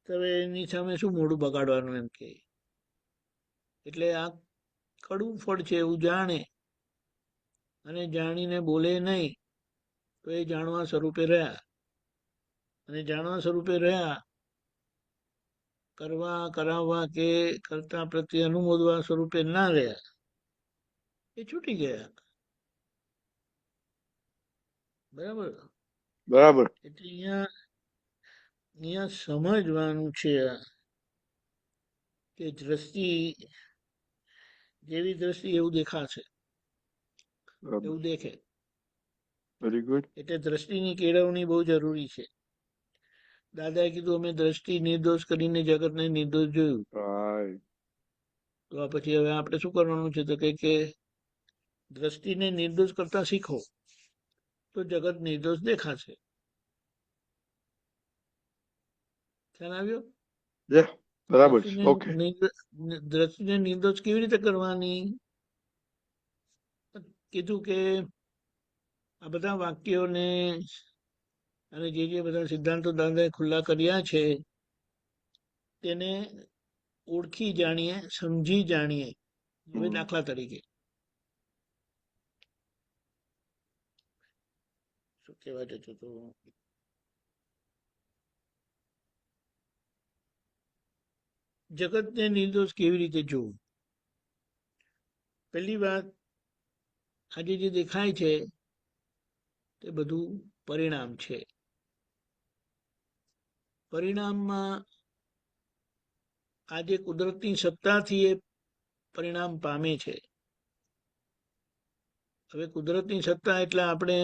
S6: તો હવે એની સામે શું મોઢું બગાડવાનું એમ કે. એટલે આ કડવું ફળ છે એવું જાણે અને જાણીને બોલે નહીં, તો એ જાણવા સ્વરૂપે રહ્યા. અને જાણવા સ્વરૂપે રહ્યા, કરવા કરાવવા કે કરતા પ્રત્યે અનુમોદવા સ્વરૂપે ના રહ્યા, એ છૂટી ગયા. બરાબર.
S1: બરાબર.
S6: એટલે અહીંયા સમજવાનું છે કે દ્રષ્ટિ જેવી દ્રષ્ટિ એવું દેખાશે,
S1: બરાબર.
S6: એવું દેખે.
S1: Very good.
S6: એટલે દ્રષ્ટિની કેળવણી બહુ જરૂરી છે. દાદાએ કીધું અમે દ્રષ્ટિ નિર્દોષ કરીને જગતને નિર્દોષ જોયું.
S1: રાઈટ.
S6: તો આ પછી હવે આપણે શું કરવાનું છે? તો કે દ્રષ્ટિને નિર્દોષ કરતા શીખો, તો જગત નિર્દોષ દેખાશે. ખ્યાલ આવ્યો?
S1: બરાબર. ઓકે.
S6: દ્રષ્ટિને નિર્દોષ કેવી રીતે કરવાની? કીધું કે આ બધા વાક્યોને અને જે બધા સિદ્ધાંતો દાદાએ ખુલ્લા કર્યા છે તેને ઓળખી જાણીએ, સમજી જાણીએ. હવે દાખલા તરીકે શું કહેવા જતો તો, જગતને નિર્દોષ કેવી રીતે જોવું? પહેલી વાત, આજે જે દેખાય છે તે બધું પરિણામ છે. પરિણામમાં આજે કુદરતની સત્તાથી એ પરિણામ પામે છે. હવે કુદરતની સત્તા એટલે આપણે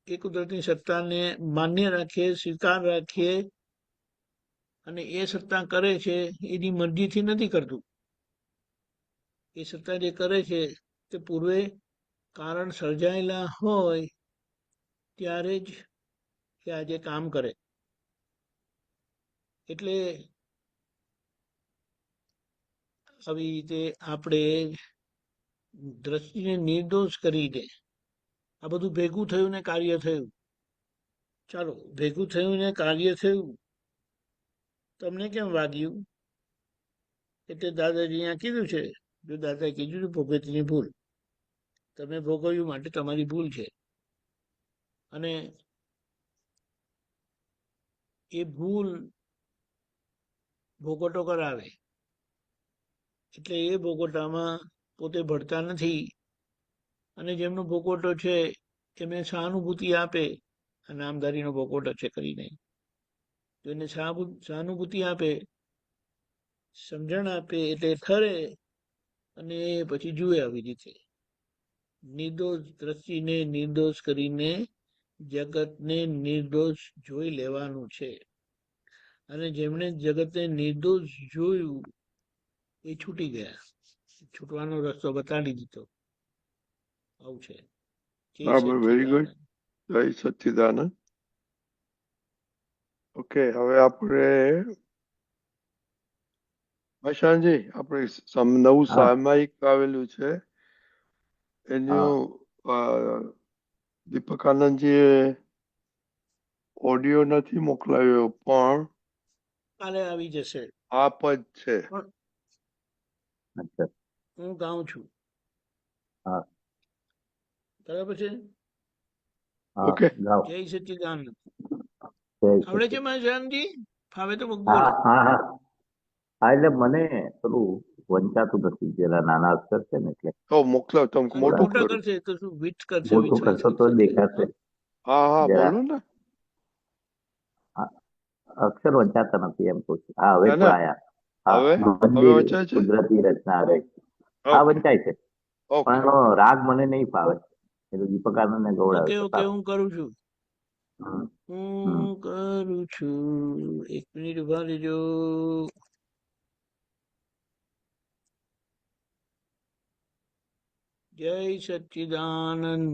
S6: એ કુદરતની સત્તાને માન્ય રાખીએ, સ્વીકાર રાખીએ, અને એ સત્તા કરે છે એની મરજીથી નથી કરતું. એ સત્તા જે કરે છે તે પૂર્વે કારણ સર્જાયેલા હોય ત્યારે જ એ આજે કામ કરે. એટલે આવી રીતે આપણે દ્રષ્ટિને નિર્દોષ કરીને આ બધું ભેગું થયું ને કાર્ય થયું. ચાલો, ભેગું થયું ને કાર્ય થયું, તમને કેમ વાગ્યું? એટલે દાદાજી અહીંયા કીધું છે, જો દાદાએ કીધું હતું ભોગવતીની ભૂલ, તમે ભોગવ્યું માટે તમારી ભૂલ છે. અને એ ભૂલ ભોગવટો કરાવે, એટલે એ ભોગવટામાં પોતે ભળતા નથી. અને જેમનો ભોગવટો છે એમને સહાનુભૂતિ આપે. આ નામધારીનો ભોગવટો છે કરીને, તો એને સહાનુભૂતિ આપે, સમજણ આપે, એટલે ઠરે. અને પછી જુએ આવી રીતે નિર્દોષ દ્રષ્ટિને નિર્દોષ કરીને જગતને નિર્દોષ જોઈ લેવાનું છે. અને જેમણે જગતને નિર્દોષ જોયું એ છૂટી ગયા, છૂટવાનો રસ્તો બતાડી દીધો. આવું છે.
S1: બરાબર. Very good. જય સચ્ચિદાનંદ. ઓકે, હવે આપણે મશાનજી, આપણે નવું સામાયિક આવેલું છે એનું દીપક આનંદજીએ ઓડિયો નથી મોકલાવ્યો, પણ
S6: કાલે આવી જશે.
S1: આ પદ છે,
S6: હું ગાઉં છું.
S3: હા.
S6: બરાબર છે.
S1: ઓકે.
S6: જય સચ્ચિદાનંદ.
S3: જય
S6: આવડે છે
S3: સચ્ચિદાનંદ.
S6: મહાશાનજી? ફાવે તો બોલો.
S3: હા હા હા હા, એટલે મને પેલું વંચાતું નથી, જરા નાના અક્ષર છે ને એટલે.
S1: તો મોકલો, તમે મોટું
S6: મોટા
S1: કરો.
S6: કરશે તો શું વિટ કરશે?
S3: મોટું કરશો તો દેખાશે.
S1: હા હા,
S3: જરા
S1: બોલો ને.
S3: અક્ષર વંચાતા નથી એમ કહું છું. હા, હવે
S1: ના, ના.
S3: પણ આયા.
S1: હવે
S3: મંદિર
S1: વંચાય છે.
S3: કુદરતી રચના રે. હા
S1: ઓકે
S3: વંચાય છે, પણ
S1: ઓકે
S3: એનો રાગ મને નહીં ફાવે. એટલે દીપક આનંદને ગવડાવે તો
S6: ઓકે
S3: સારું.
S6: હું કરું છું.
S3: હમ, હમ.
S6: હું કરું છું. 1 મિનિટ ઉભા રહેજો. જય સચ્ચિદાનંદ.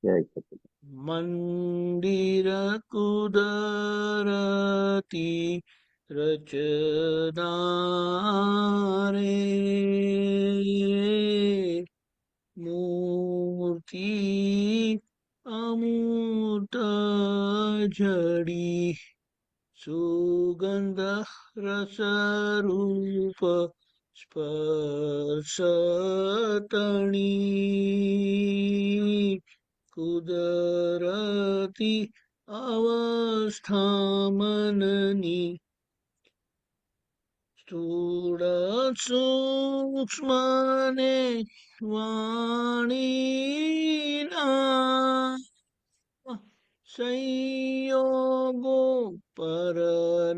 S3: જય સચિદાનંદ.
S6: મંદિર કુદરતી રચના રે, મૂર્તિ અમૂર્ત જડી, સુગંધ રસરૂપ સ્પર્શતણી, કુદરતી અવસ્થા મનની, સ્થૂળ સૂક્ષ્મ ને વાણીના સંયોગો પર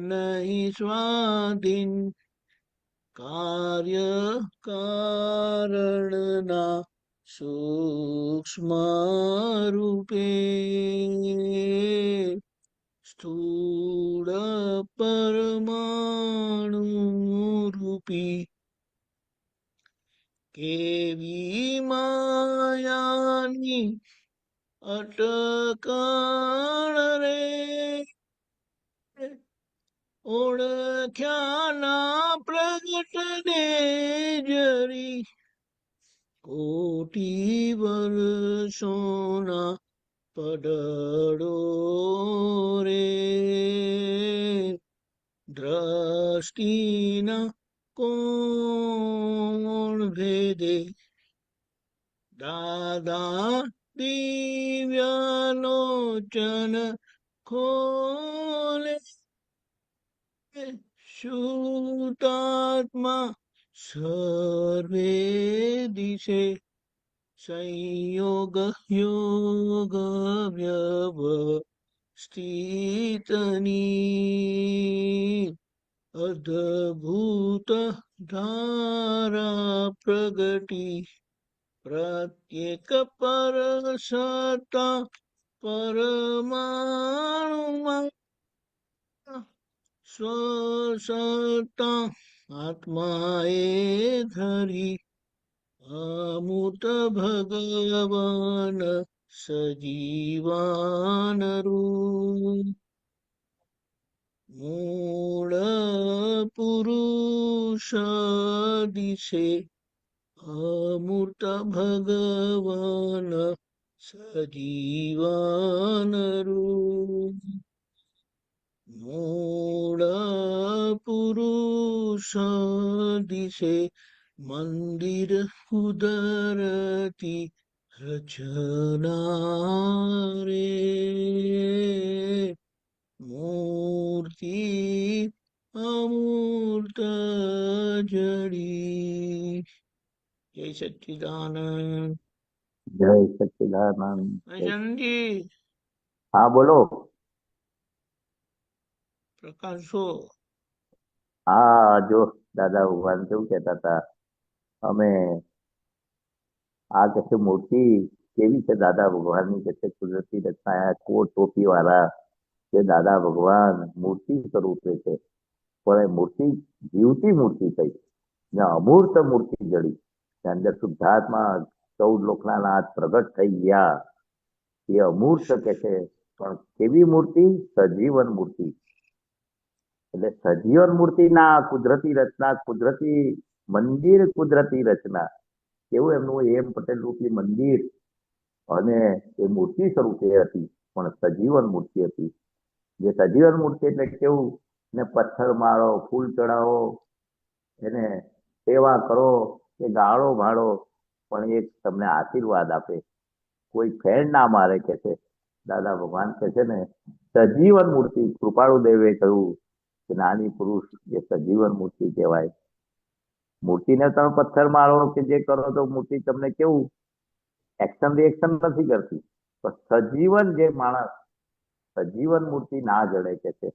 S6: નહીં સ્વાધીન, કાર્ય કારણના સૂક્ષ્મ રૂપે, સ્થૂળ પરમાણુ રૂપી, કેવી માયાની અટકણ રે, ઓળખ્યાના પ્રગટને જરી, કોટી વર્ષોના પડડો રે, દ્રષ્ટિના કોણ ભેદે, દાદા દિવ્યલોચન ખોલે, શુદ્ધાત્મા સર્વે દિશે, સંયોગ યોગ વ્યવસ્થિતની, અદ્ભુત ધારા પ્રગટી, પ્રત્યેક પરસતા પરમાણુમાં, સ્વસત્તા આત્માએ ધરી, અમૃત ભગવાન સજીવાન રૂપ, મૂળ પુરુષ દિશે, અમૃત ભગવાન સજીવાન રૂપ, મૂળ પુરુષ દિશે, મંદિર કુદરતી રચના રે, મૂર્તિ અમૂર્ત જડી. જય સચ્ચિદાનંદ.
S3: જય સચિદાનંદ.
S6: શંજી
S3: હા બોલો.
S6: પ્રકાશો.
S3: હા જો દાદા ભગવાન કેવું કહેતા હતા, અમે આ કે છે મૂર્તિ કેવી છે દાદા ભગવાનની, કે છે કુદરતી રચના, કોટ ટોપી વાળા જે દાદા ભગવાન મૂર્તિ સ્વરૂપે છે, પણ એ મૂર્તિ જીવતી મૂર્તિ થઈ ને અમૂર્ત મૂર્તિ જડી, ને અંદર શુદ્ધાત્મા 14 લોકના નાથ પ્રગટ થઈ ગયા. એ અમૂર્ત કે છે, પણ કેવી મૂર્તિ? સજીવન મૂર્તિ. એટલે સજીવન મૂર્તિના કુદરતી રચના, કુદરતી મંદિર, કુદરતી રચના, એવું એમનું એમ પટેલ રૂપી મંદિર, અને એ મૂર્તિ સ્વરૂપે હતી, પણ સજીવન મૂર્તિ હતી. જે સજીવન મૂર્તિ એટલે કેવું, ને પથ્થર મારો, ફૂલ ચડાવો, એને સેવા કરો કે ગાળો ભાડો, પણ એક તમને આશીર્વાદ આપે, કોઈ ફેણ ના મારે કે છે. દાદા ભગવાન કે છે ને સજીવન મૂર્તિ, કૃપાળુ દેવે કહ્યું કે નાની પુરુષ એ સજીવન મૂર્તિ કહેવાય. મૂર્તિને તમે પથ્થર મારો કે જે કરો તો મૂર્તિ તમને કેવું એક્શન રિએક્શન નથી કરતી, પણ સજીવન જે માણસ, સજીવન મૂર્તિ ના જડે કે છે.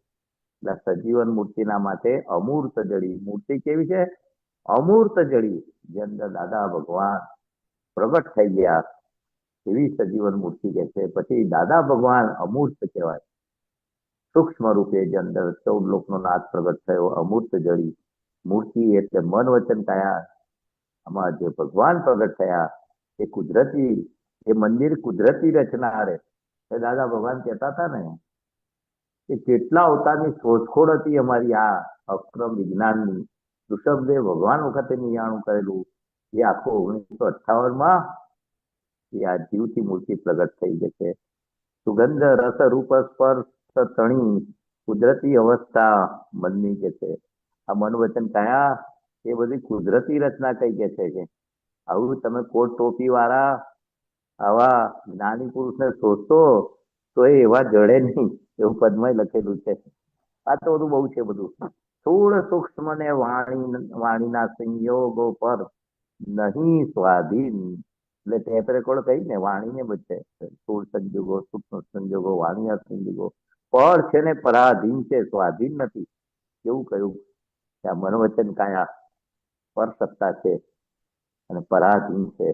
S3: એટલે સજીવન મૂર્તિના માટે અમૂર્ત જડી. મૂર્તિ કેવી છે? અમૂર્ત જડી જે અંદર દાદા ભગવાન પ્રગટ થઈ ગયા એવી સજીવન મૂર્તિ કે છે. પછી દાદા ભગવાન અમૂર્ત કહેવાય, સૂક્ષ્મ રૂપે જે અંદર 14 લોકનો નાથ પ્રગટ થયો, અમૂર્ત જડી મૂર્તિ એટલે મન વચન કાયા. આમાં જે ભગવાન પ્રગટ થયા એ કુદરતી, એ મંદિર કુદરતી રચના રે. દાદા ભગવાન કહેતા હતા ને કે કેટલા અવતારની શોધખોળ હતી અમારી આ અક્રમ વિજ્ઞાનની. ઋષભદેવ ભગવાન વખતે નિયાણું કરેલું એ આખો 1958માં એ આ જીવથી મૂર્તિ પ્રગટ થઈ જશે. સુગંધ રસ રૂપ સ્પર્શ તણી કુદરતી અવસ્થા મનની કે છે. આ મન વચન કાયા એ બધી કુદરતી રચના કઈ કે છે કે આવું તમે કોટ ટોપી વાળા આવા જ્ઞાની પુરુષને શોધશો તો એ એવા જડે નહીં, એવું પદમાં લખેલું છે. આ તો બધું બહુ છે બધું. સ્થૂળ સૂક્ષ્મ ને વાણીના સંયોગો પર નહીં સ્વાધીન, એટલે ટેપ રેકોર્ડ કહી ને વાણીને બચે. સ્થૂળ સંજોગો, સૂક્ષ્મ સંજોગો, વાણીના સંજોગો પર છે ને પરાધીન છે, સ્વાધીન નથી. કેવું કહ્યું કે આ મન વચન કાયા પર સત્તા છે અને પરાધીન છે.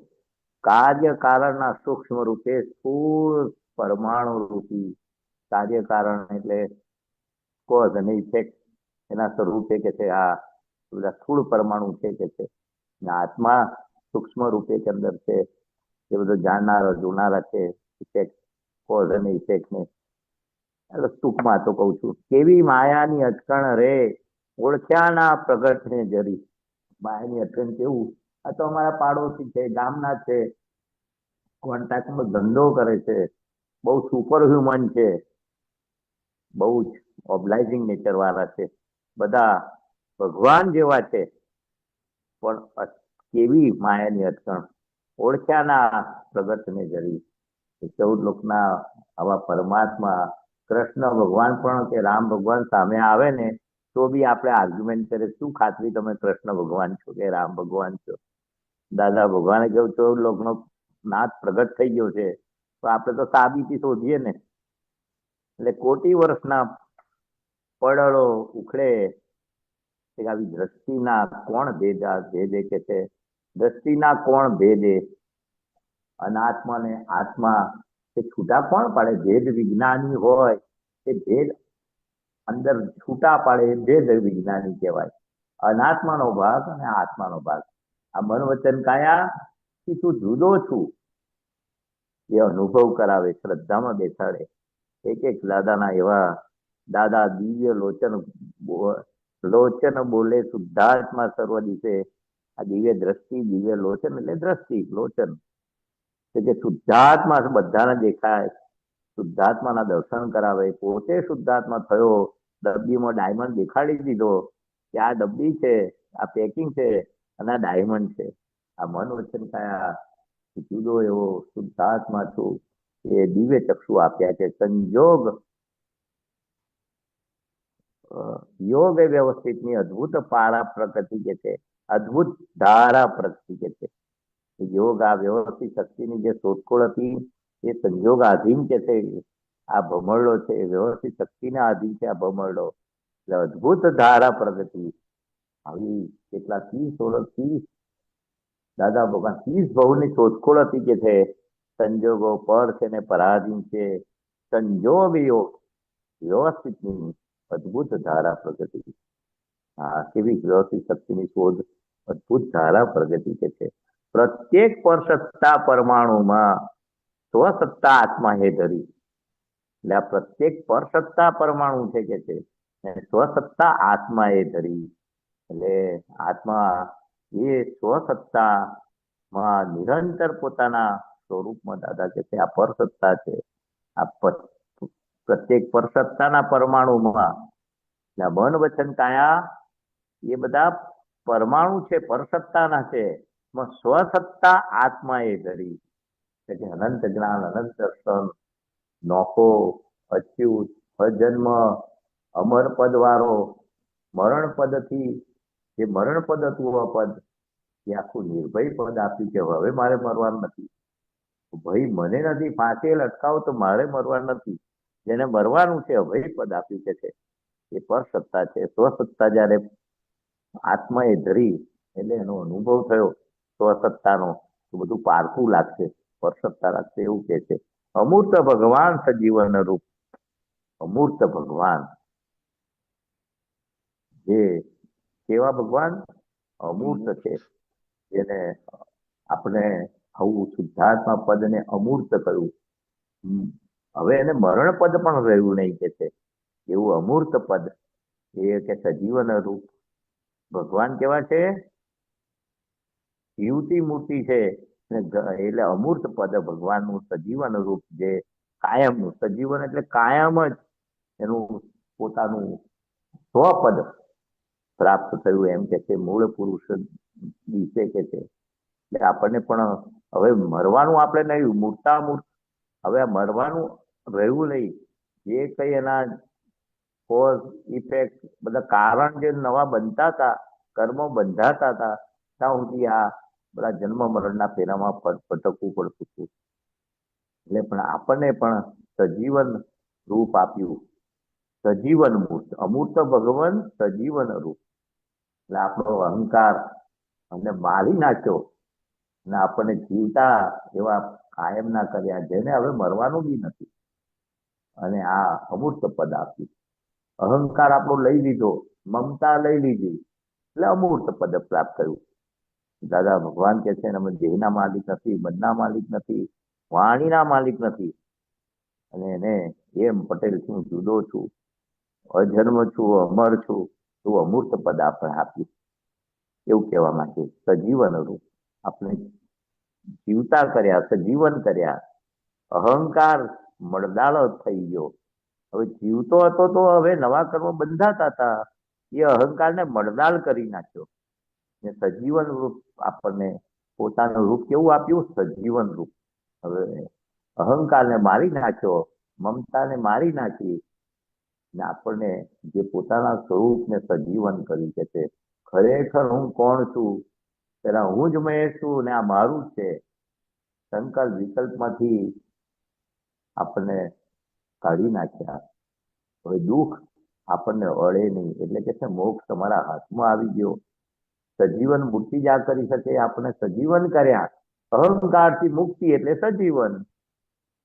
S3: કાર્ય કારણના સૂક્ષ્મ રૂપે સ્થૂળ પરમાણુ રૂપી, કાર્ય કારણ એટલે કોઝ અને ઇફેક્ટ, એના સ્વરૂપે કે છે આ બધા સ્થૂળ પરમાણુ છે કે છે. આત્મા સૂક્ષ્મ રૂપે કે અંદર છે, એ બધું જાણનારા જોનારા છે, ઇફેક્ટ કોઝ અને ઇફેક્ટ ને. એટલે ટૂંકમાં તો કઉ છું, કેવી માયાની અટકણ રે ઓળખ્યાના પ્રગટ ને જરી. માયાની અટકણ કેવું, આ તો અમારા પાડોશી છે, ગામના છે, કોન્ટ્રાક્ટમાં ધંધો કરે છે, બહુ સુપર હ્યુમન છે, બહુ જ ઓબ્લાઇઝિંગ નેચર વાળા છે, બધા ભગવાન જેવા છે. પણ કેવી માયાની અટકણ ઓળખ્યાના પ્રગટ ને જરી. 14 લોકના આવા પરમાત્મા કૃષ્ણ ભગવાન પણ કે રામ ભગવાન સામે આવે ને તો બી આપણે આર્ગ્યુમેન્ટ કરે, શું ખાતરી તમે કૃષ્ણ ભગવાન છો કે રામ ભગવાન છો? દાદા ભગવાને કહ્યું 14 લોકનો નાથ પ્રગટ થઈ ગયો છે તો આપણે તો સાબિતી શોધીએ ને. એટલે કોટી વર્ષના પડળો ઉખડે આવી દ્રષ્ટિના કોણ ભેદે કે છે. દ્રષ્ટિના કોણ ભેદે, અનાત્મા ને આત્મા એ છૂટા કોણ પાડે? ભેદ વિજ્ઞાની હોય એ ભેદ અંદર છૂટા પાડે એ ભેદ વિજ્ઞાની કહેવાય. અનાત્માનો ભાગ અને આત્માનો ભાગ. આ મન વચન કાયા કે તું જુદો છું એ અનુભવ કરાવે, શ્રદ્ધામાં બેસાડે. એક દાદાના એવા દાદા દિવ્ય લોચન બોલે શુદ્ધાત્મા સર્વ દિશે. આ દિવ્ય દ્રષ્ટિ, દિવ્ય લોચન એટલે દ્રષ્ટિ, લોચન કે શુદ્ધાત્મા બધાને દેખાય, શુદ્ધાત્માના દર્શન કરાવે. પોતે શુદ્ધાત્મા થયો, ડબ્બીમાં ડાયમંડ દેખાડી દીધો કે આ ડબ્બી છે, આ પેકિંગ છે અને આ ડાયમંડ છે. આ મન વચન કાયા જુદો એવો શુદ્ધાત્મા છું એ દિવ્ય ચક્ષુ આપ્યા છે. સંજોગ યોગ વ્યવસ્થિત ની અદભુત પારા પ્રગતિ કે છે, અદભુત ધારા પ્રગતિ કે છે. યોગ આ વ્યવસ્થિત શક્તિની જે શોધખોળ હતી એ સંજોગ આધીન કે છે. આ ભમરડો છે એ વ્યવસ્થિત શક્તિના આધીન છે. આ ભમરડો એટલે અદભુત ધારા પ્રગતિ આવી કેટલા 30 દાદા ભગવાન 30 ભવની શોધખોળ હતી કે છે. સંજોગો પર છે ને પરાધીન છે. સંજોગ યોગ વ્યવસ્થિતની અદભુત ધારા પ્રગતિ. હા, કેવી વ્યવસ્થિત શક્તિની શોધ, અદભુત ધારા પ્રગતિ કે છે. પ્રત્યેક પરસત્તા પરમાણુમાં સ્વસત્તા આત્મા હે ધરી. એટલે આ પ્રત્યેક પરસત્તા પરમાણુ છે કે છે સ્વસત્તા આત્મા એ ધરી. એટલે આત્મા એ સ્વસત્તામાં નિરંતર પોતાના સ્વરૂપમાં દાદા કે છે આ પરસત્તા છે. આ પ્રત્યેક પરસત્તાના પરમાણુમાં મન વચન કાયા એ બધા પરમાણુ છે, પરસત્તાના છે. સ્વસત્તા આત્મા એ ધરી. એટલે અનંત જ્ઞાન, અનંત દર્શન, નોખો, અચ્યુત, અજન્મ, અમર પદ વાળો, મરણ પદથી જે મરણ પદ હતું પદ એ આખું નિર્ભય પદ આપ્યું કે હવે મારે મરવાનું નથી. ભાઈ મને નથી, ફાંસી લટકાવો તો મારે મરવાનું નથી. જેને મરવાનું છે અભય પદ આપ્યું કે છે એ પર સત્તા છે. સ્વસત્તા જયારે આત્મા એ ધરી એટલે એનો અનુભવ થયો સ્વસત્તાનો તો બધું પારખું લાગશે, પરસત્તા લાગશે એવું કે છે. અમૂર્ત ભગવાન સજીવન રૂપ. અમૂર્ત ભગવાન જે કેવા ભગવાન અમૂર્ત છે, જેને આપણે આવું શુદ્ધાત્મા પદને અમૂર્ત કહ્યું. હવે એને મરણ પદ પણ રહ્યું નહીં કે છે, એવું અમૂર્ત પદ એ કે સજીવન રૂપ. ભગવાન કેવા છે? જીવતી મૂર્તિ છે, એટલે અમૂર્ત પદ ભગવાનનું સજીવન રૂપ, જે કાયમનું સજીવન એટલે કાયમ જ એનું પોતાનું સ્વપદ પ્રાપ્ત થયું એમ કે છે. મૂળ પુરુષ દિશે કે છે. એટલે આપણને પણ હવે મરવાનું આપણે નહીં, મૂર્તા મૂર્ત હવે મરવાનું રહ્યું નહીં. જે કઈ એના કોઝ ઇફેક્ટ બધા કારણ જે નવા બનતા હતા, કર્મો બંધાતા હતા, ત્યાં સુધી આ બધા જન્મ મરણના ફેરામાં ભટકવું પડતું હતું. એટલે પણ આપણને પણ સજીવન રૂપ આપ્યું, સજીવન મૂર્ત. અમૂર્ત ભગવાન સજીવન રૂપ એટલે આપણો અહંકાર અમને મારી નાખ્યો અને આપણને જીવતા એવા કાયમના કર્યા, જેને હવે મરવાનું બી નથી, અને આ અમૂર્ત પદ આપ્યું. અહંકાર આપણો લઈ લીધો, મમતા લઈ લીધી, એટલે અમૂર્ત પદ પ્રાપ્ત થયું. દાદા ભગવાન કે છે અમે દેહના માલિક નથી, મનના માલિક નથી, વાણીના માલિક નથી, અને એને એમ પટેલ છું, જુદો છું, અજન્મ છું, અમર છું, એવું અમૂર્ત પદ આપણે આપ્યું. એવું કહેવા માંગે સજીવન રૂપ. આપણે જીવતા કર્યા, સજીવન કર્યા. અહંકાર મળદાળ થઈ ગયો. હવે જીવતો હતો તો હવે નવા કર્મ બંધાતા હતા, એ અહંકારને મળદાળ કરી નાખ્યો. ને સજીવન રૂપ આપણને પોતાનું રૂપ કેવું આપ્યું? સજીવન રૂપ. હવે અહંકારને મારી નાખ્યો, મમતાને મારી નાખી, ને આપણને જે પોતાના સ્વરૂપને સજીવન કર્યું કે છે. ખરેખર હું કોણ છું? પેલા હું જ મેં છું ને આ મારું જ છે. સંકલ્પ વિકલ્પમાંથી આપણને કાઢી નાખ્યા. હવે દુઃખ આપણને અડે નહીં, એટલે કે છે મોક્ષ તમારા હાથમાં આવી ગયો. સજીવન મૂર્તિ જ આ કરી શકે, આપણે સજીવન કર્યા. અહંકારથી મુક્તિ એટલે સજીવન.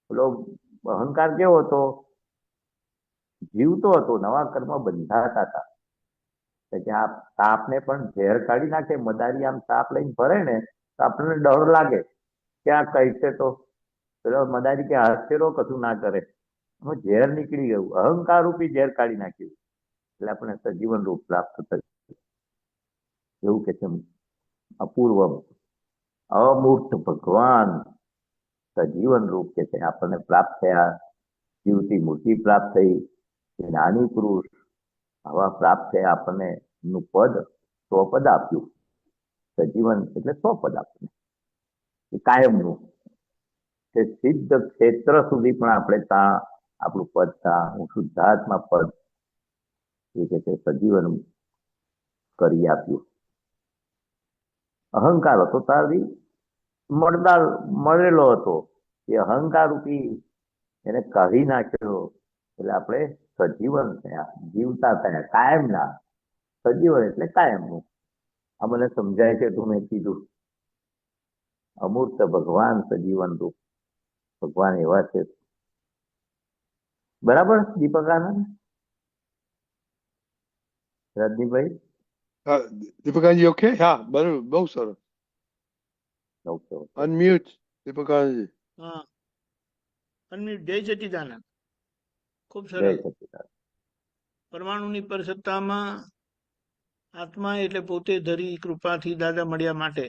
S3: પેલો અહંકાર કેવો હતો? જીવતો હતો, નવા કર્મ બંધાતા હતા. કે આ સાપને પણ ઝેર કાઢી નાખે, મદારી આમ સાપ લઈને ફરે ને તો આપણને ડર લાગે કે આ કઈ છે, તો પેલો મદારી કે હસેરો કશું ના કરે, ઝેર નીકળી ગયું, અહંકાર રૂપી ઝેર કાઢી નાખ્યું, એટલે આપણે સજીવન રૂપ પ્રાપ્ત થયું. એવું કે છે અપૂર્વ અમૂર્ત ભગવાન સજીવન રૂપ કે છે આપણને પ્રાપ્ત થયા. જીવતી મૂર્તિ પ્રાપ્ત થઈ, જ્ઞાની પુરુષ આવા પ્રાપ્ત થયા. આપણને નું પદ સ્વપદ આપ્યું. સજીવન એટલે સ્વપદ આપણને કાયમનું, કે સિદ્ધ ક્ષેત્ર સુધી પણ આપણે ત્યાં આપણું પદ ત્યાં હું શુદ્ધાત્મા પદ એ કે છે સજીવન કરી આપ્યું. અહંકાર હતો તારી મળેલો હતો, એ અહંકાર રૂપી એને કાઢી નાખ્યો. એટલે આપણે સજીવન થયા, જીવતા થયા, કાયમના. સજીવન એટલે કાયમનું. આ મને સમજાય છે તો મેં કીધું. અમૂર્ત ભગવાન સજીવન રૂપ. ભગવાન એવા છે. બરાબર દીપક આનંદ? રજનીભાઈ?
S1: દીપકાનંદજી ઓકે? હા, બરાબર, બહુ સરસ.
S3: Okay okay.
S1: અનમ્યુટ દીપકાનંદજી.
S6: હા, અનમ્યુટ. જય સચ્ચિદાનંદ. ખૂબ
S3: જય
S6: સરસ.
S3: સચ્ચિદાનંદ.
S6: પરમાણુની પરસત્તામાં આત્મા એટલે પોતે ધરી કૃપાથી દાદા મળ્યા માટે.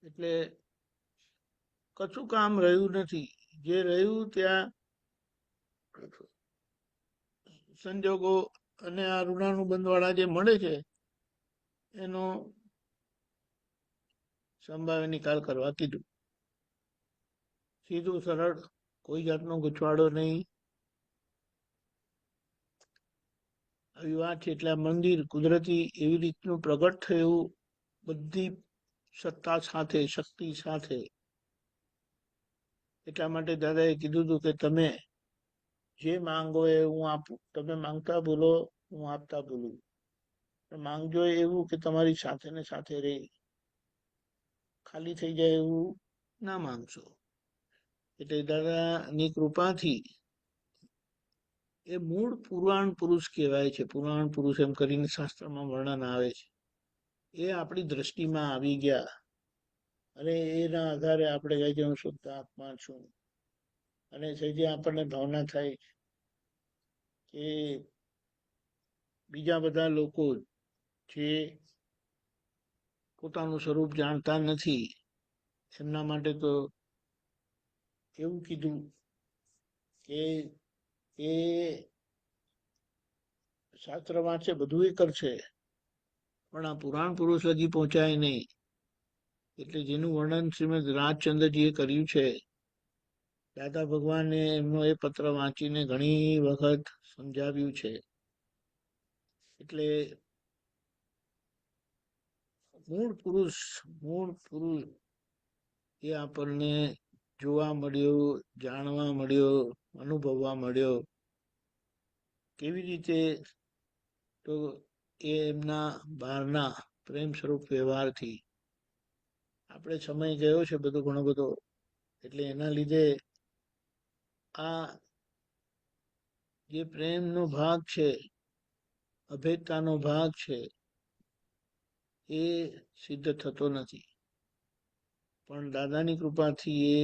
S6: એટલે કશું કામ રહ્યું નથી. જે રહ્યું ત્યાં સંજોગો અને આ ઋણાનુબંધ વાળા જે મળે છે એનો સંભાવે નિકાલ કરવા કીધું. સીધું સરળ, કોઈ જાતનો ગૂંચવાડો નહીં. આવી વાત છે. એટલે આ મંદિર કુદરતી એવી રીતનું પ્રગટ થયું, બધી સત્તા સાથે, શક્તિ સાથે. એટલા માટે દાદાએ કીધું હતું કે તમે જે માંગો એ હું આપું. તમે માંગતા બોલો, હું આપતા બોલું. માંગજો એવું કે તમારી સાથે ને સાથે રહે, ખાલી થઈ જાય એવું ના માંગશો. એટલે દાદાની કૃપાથી એ મૂળ પુરાણ પુરુષ કહેવાય છે. પુરાણ પુરુષ એમ કરીને શાસ્ત્રમાં વર્ણન આવે છે. એ આપણી દ્રષ્ટિમાં આવી ગયા અને એના આધારે આપણે કહે છે હું શુદ્ધ આત્મા છું. અને જે આપણને ભાવના થાય કે બીજા બધા લોકો જે પોતાનું સ્વરૂપ જાણતા નથી એમના માટે તો એવું કીધું કે એ શાસ્ત્ર વાંચે, બધું એ કરશે, પણ આ પુરાણ પુરુષ હજી પહોંચાય નહીં. એટલે જેનું વર્ણન શ્રીમદ રાજચંદ્રજીએ કર્યું છે, દાદા ભગવાને એમનો એ પત્ર વાંચીને ઘણી વખત સમજાવ્યું છે. એટલે મૂળ પુરુષ એ આપણને જોવા મળ્યો, જાણવા મળ્યો, અનુભવવા મળ્યો. કેવી રીતે? તો એ એમના બહારના પ્રેમ સ્વરૂપ વ્યવહારથી. આપણે સમય ગયો છે બધો ઘણો બધો, એટલે એના લીધે આ જે પ્રેમનો ભાગ છે, અભેદતાનો ભાગ છે, એ સિદ્ધ થતો નથી. પણ દાદાની કૃપાથી એ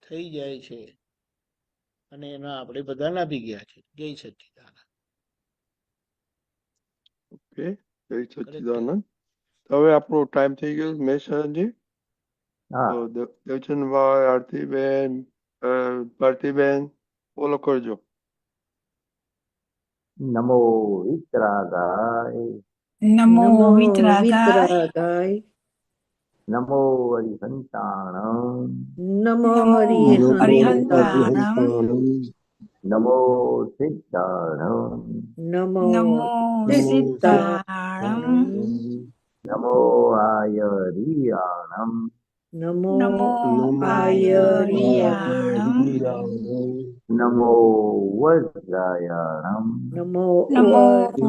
S6: થઈ જાય છે અને એમાં આપણે બધા લાભી ગયા છે. જય સચ્ચિદાનંદ.
S1: ઓકે, જય સચ્ચિદાનંદ. હવે આપણો ટાઈમ થઈ ગયો. મેશજી, દેવચંદભાઈ, આરતીબેન, ભારતીબેન, બોલો કરજો.
S3: નમો વિતરાગાય,
S7: નમો વિતરાગાય,
S3: નમો હરિહંતાણમ,
S7: નમો હરિહંતાણમ,
S3: નમો સિદ્ધાણમ,
S7: નમો સિદ્ધાણમ,
S3: નમો આયરિયાણમ,
S7: નમો આયરિયાણમ,
S3: નમો વજ્રાયાણમ,
S7: નમો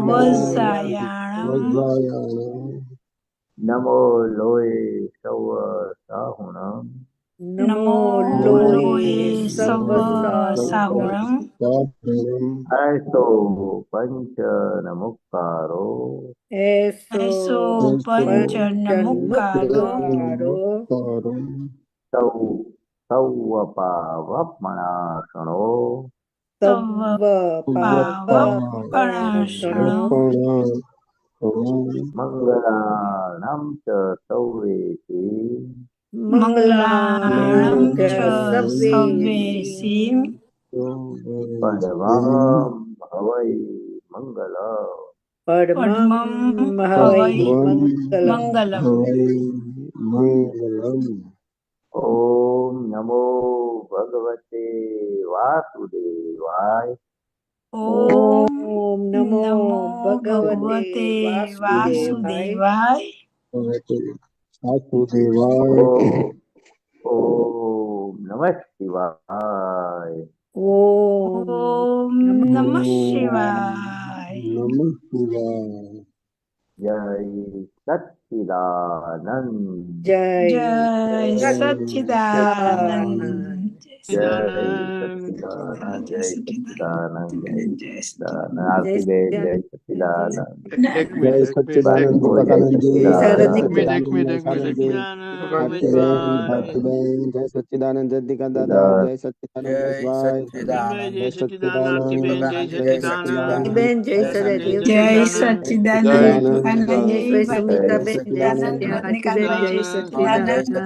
S7: વજ્રાયાણમ,
S3: નમો લોય સવ સાહુણમ,
S7: નમો લોય સવ સાહુણમ,
S3: એસો પંચ નમુકારો,
S7: એસો પંચ નમુકારો,
S3: સૌ પાવપણાસણો,
S7: સવ પાવપણાસણો,
S3: મંગળાનામ ચ સૌવેસી,
S7: મંગલાણં ચ સર્વેષીં,
S3: પડવામ હવૈ મંગલ,
S7: પડમં હવૈ મંગલમ.
S3: ઓમ નમો ભગવતે વાસુદેવાય,
S7: ઓમ નમો ભગવતે વાસુદેવાય,
S3: ઓમ નમઃ શિવાય,
S7: ઓમ નમઃ શિવાય,
S3: જય સચ્ચિદાનંદ,
S7: જય સચ્ચિદાનંદ,
S3: જય સચ્ચિદાનંદ, જય સચ્ચિદાનંદ, જય સચ્ચિદાનંદ. આરતીબેન, જય સચ્ચિદાનંદ.
S1: એક મિનિટ,
S3: સચ્ચિદાનંદ,
S1: એક મિનિટ, એક મિનિટ.
S8: જય સચ્ચિદાનંદ, જય દાદા, જય સચ્ચિદાનંદ,
S6: જય સચ્ચિદાનંદ, આરતીબેન, જય સચ્ચિદાનંદ,
S7: બેન જય સચ્ચિદાનંદ, જય સચ્ચિદાનંદ, જય સુમિત્રાબેન, જય સચ્ચિદાનંદ, રત્નિકાબેન, જય સચ્ચિદાનંદ.